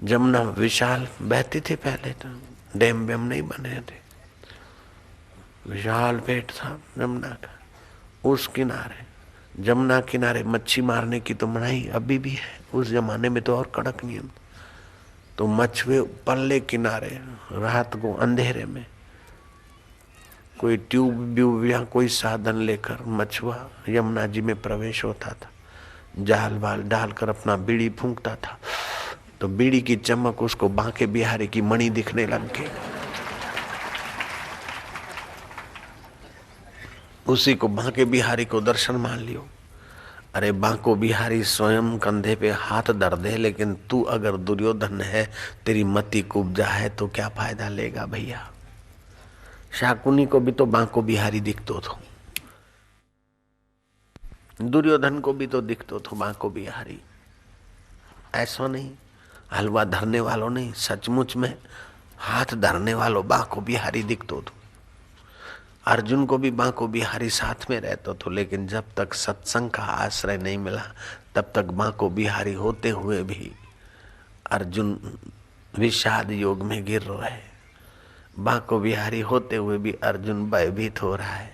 जमुना विशाल बहती थी पहले, तो डैम वेम नहीं बने थे, विशाल पेट था जमुना का। उस किनारे जमुना किनारे मच्छी मारने की तो मनाही अभी भी है, उस जमाने में तो और कड़क नियम। तो मछुए पल्ले किनारे रात को अंधेरे में कोई ट्यूब व्यूब या कोई साधन लेकर मछुआ यमुना जी में प्रवेश होता था, जाल वाल डालकर अपना बीड़ी फूंकता था तो बीड़ी की चमक उसको बांके बिहारी की मणि दिखने लग गई। उसी को बांके बिहारी को दर्शन मान लियो। अरे बांको बिहारी स्वयं कंधे पे हाथ धर दे, लेकिन तू अगर दुर्योधन है, तेरी मति कुब्जा है तो क्या फायदा लेगा भैया। शाकुनी को भी तो बांको बिहारी दिखतो थो, दुर्योधन को भी तो दिखतो थो बांको बिहारी। ऐसा नहीं, हलवा धरने वालों नहीं, सचमुच में हाथ धरने वालों बांको बिहारी दिखतो थो। अर्जुन को भी बांको बिहारी साथ में रहता था, लेकिन जब तक सत्संग का आश्रय नहीं मिला तब तक बांको बिहारी होते हुए भी अर्जुन विषाद योग में गिर रहे। बांको बिहारी होते हुए भी अर्जुन भयभीत हो रहा है।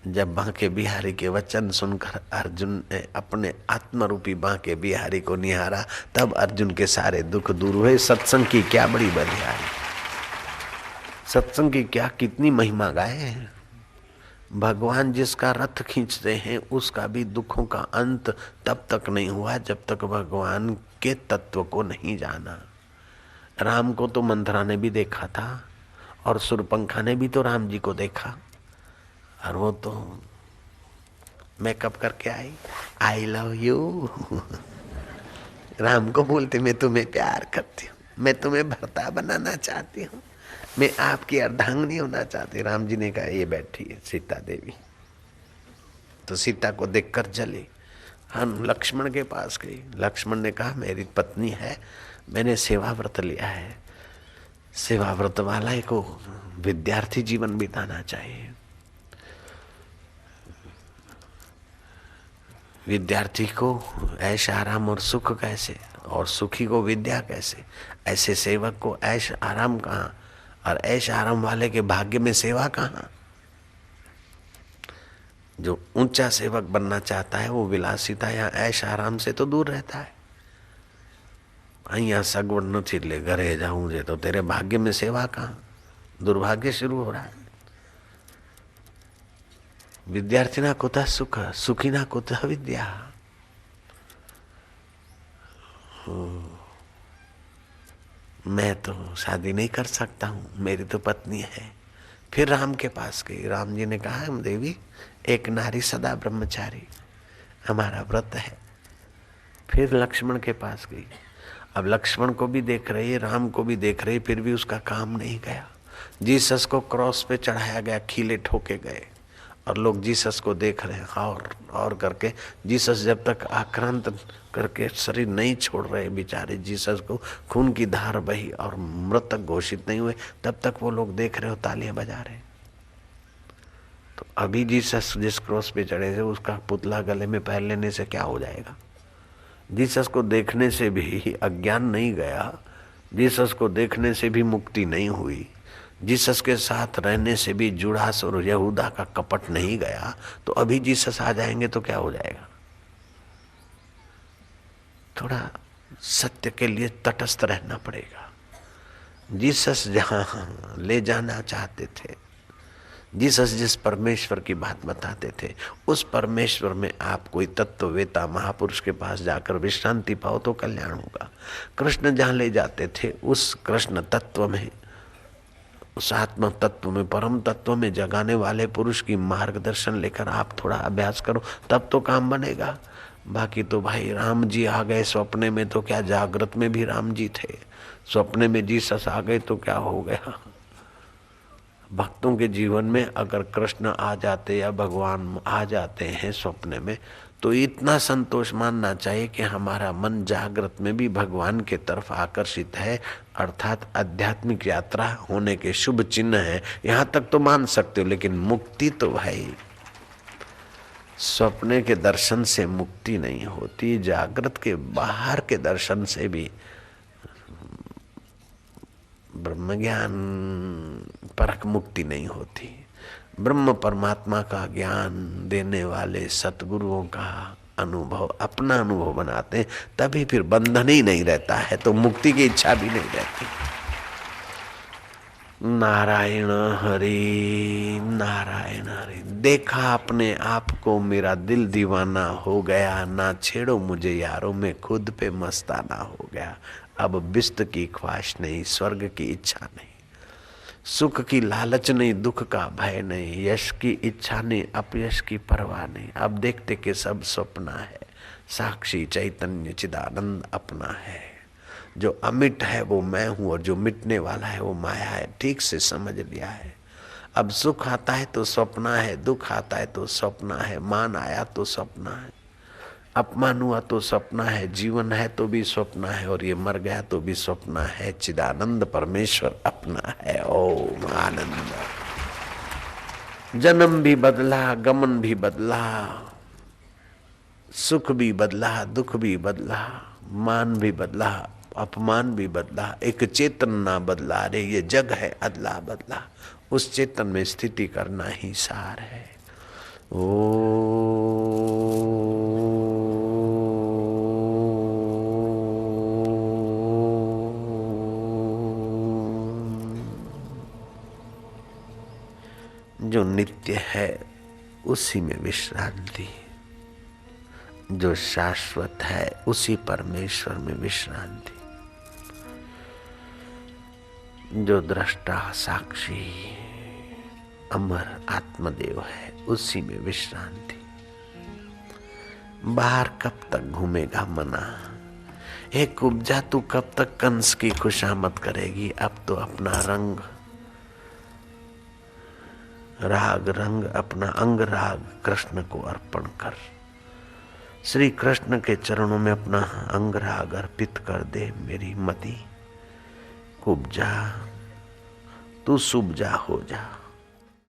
जब बांके बिहारी के वचन सुनकर अर्जुन ने अपने आत्मरूपी बांके बिहारी को निहारा, तब अर्जुन के सारे दुख दूर हुए। सत्संग की क्या बड़ी बलिहारी, सत्संग की क्या कितनी महिमा गाए। भगवान जिसका रथ खींचते हैं उसका भी दुखों का अंत तब तक नहीं हुआ जब तक भगवान के तत्व को नहीं जाना। राम को तो मंथरा ने भी देखा था और सुरपंखा ने भी तो राम जी को देखा, और वो तो मेकअप करके आई लव यू राम को बोलते मैं तुम्हें प्यार करती हूँ, मैं तुम्हें भरता बनाना चाहती हूँ, मैं आपकी अर्धांगिनी होना चाहती। राम जी ने कहा ये बैठी है सीता देवी, तो सीता को देखकर जली। हम लक्ष्मण के पास गई, लक्ष्मण ने कहा मेरी पत्नी है, मैंने सेवा व्रत लिया है, सेवा व्रत वाला को विद्यार्थी जीवन बिताना चाहिए। विद्यार्थी को ऐश आराम और सुख कैसे, और सुखी को विद्या कैसे, ऐसे सेवक को ऐश आराम कहाँ, और ऐश आराम वाले के भाग्य में सेवा कहाँ। जो ऊंचा सेवक बनना चाहता है वो विलासिता या ऐश आराम से तो दूर रहता है। अहिया सगवड़ नहीं ले घरे जाऊं जे तो तेरे भाग्य में सेवा कहाँ, दुर्भाग्य शुरू हो रहा है। विद्यार्थी ना कुतः सुख, सुखी ना कुतः विद्या। मैं तो शादी नहीं कर सकता हूँ, मेरी तो पत्नी है। फिर राम के पास गई, राम जी ने कहा हम देवी एक नारी सदा ब्रह्मचारी हमारा व्रत है। फिर लक्ष्मण के पास गई, अब लक्ष्मण को भी देख रही है, राम को भी देख रही, फिर भी उसका काम नहीं गया। जीसस को क्रॉस पे चढ़ाया गया, खीले ठोके गए और लोग जीसस को देख रहे हैं और करके। जीसस जब तक आक्रांत करके शरीर नहीं छोड़ रहे बेचारे जीसस को, खून की धार बही और मृतक घोषित नहीं हुए, तब तक वो लोग देख रहे हो, तालियां बजा रहे। तो अभी जीसस जिस क्रॉस पे चढ़े थे उसका पुतला गले में पहन लेने से क्या हो जाएगा। जीसस को देखने से भी अज्ञान नहीं गया, जीसस को देखने से भी मुक्ति नहीं हुई, जीसस के साथ रहने से भी जुड़ास और यहूदा का कपट नहीं गया, तो अभी जीसस आ जाएंगे तो क्या हो जाएगा। थोड़ा सत्य के लिए तटस्थ रहना पड़ेगा। जीसस जहां ले जाना चाहते थे, जीसस जिस परमेश्वर की बात बताते थे, उस परमेश्वर में आप कोई तत्ववेता महापुरुष के पास जाकर विश्रांति पाओ तो कल्याण होगा। कृष्ण जहां ले जाते थे उस कृष्ण तत्व में, उस आत्म तत्व में, परम तत्व में जगाने वाले पुरुष की मार्गदर्शन लेकर आप थोड़ा अभ्यास करो, तब तो काम बनेगा। बाकी तो भाई राम जी आ गए स्वप्ने में तो क्या, जागृत में भी राम जी थे, स्वप्ने में जीसस आ गए तो क्या हो गया। भक्तों के जीवन में अगर कृष्ण आ जाते या भगवान आ जाते हैं स्वप्ने में, तो इतना संतोष मानना चाहिए कि हमारा मन जागृत में भी भगवान के तरफ आकर्षित है, अर्थात आध्यात्मिक यात्रा होने के शुभ चिन्ह है। यहाँ तक तो मान सकते हो, लेकिन मुक्ति तो भाई स्वप्ने के दर्शन से मुक्ति नहीं होती, जागृत के बाहर के दर्शन से भी ब्रह्म ज्ञान परक मुक्ति नहीं होती। ब्रह्म परमात्मा का ज्ञान देने वाले सतगुरुओं का अनुभव अपना अनुभव बनाते हैं, तभी फिर बंधन ही नहीं रहता है, तो मुक्ति की इच्छा भी नहीं रहती। नारायण हरि नारायण हरि। देखा अपने आप को, मेरा दिल दीवाना हो गया, ना छेड़ो मुझे यारों, में खुद पे मस्ताना हो गया। अब बिस्त की ख्वाहिश नहीं, स्वर्ग की इच्छा नहीं, सुख की लालच नहीं, दुख का भय नहीं, यश की इच्छा नहीं, अपयश की परवाह नहीं। अब देखते कि सब स्वप्न है, साक्षी चैतन्य चिदानंद अपना है। जो अमिट है वो मैं हूं, और जो मिटने वाला है वो माया है। ठीक से समझ लिया है। अब सुख आता है तो स्वप्न है, दुख आता है तो स्वप्न है, मान आया तो स्वप्न है, अपमान हुआ तो स्वप्न है, जीवन है तो भी स्वप्न है, और ये मर गया तो भी स्वप्न है। चिदानंद परमेश्वर अपना है। ओम आनंद। जन्म भी बदला, गमन भी बदला, सुख भी बदला, दुख भी बदला, मान भी बदला, अपमान भी बदला, एक चेतन ना बदला। रे ये जग है अदला बदला, उस चेतन में स्थिति करना ही सार है। जो नित्य है उसी में विश्रांति, जो शाश्वत है उसी परमेश्वर में विश्रांति, जो दृष्टा साक्षी अमर आत्मदेव है उसी में विश्रांति। बाहर कब तक घूमेगा मना, एक उपजा तू कब तक कंस की खुशामद करेगी। अब तो अपना रंग राग रंग अपना अंग राग कृष्ण को अर्पण कर। श्री कृष्ण के चरणों में अपना अंग राग अर्पित कर दे। मेरी मति कुब्जा तू सुबजा हो जा।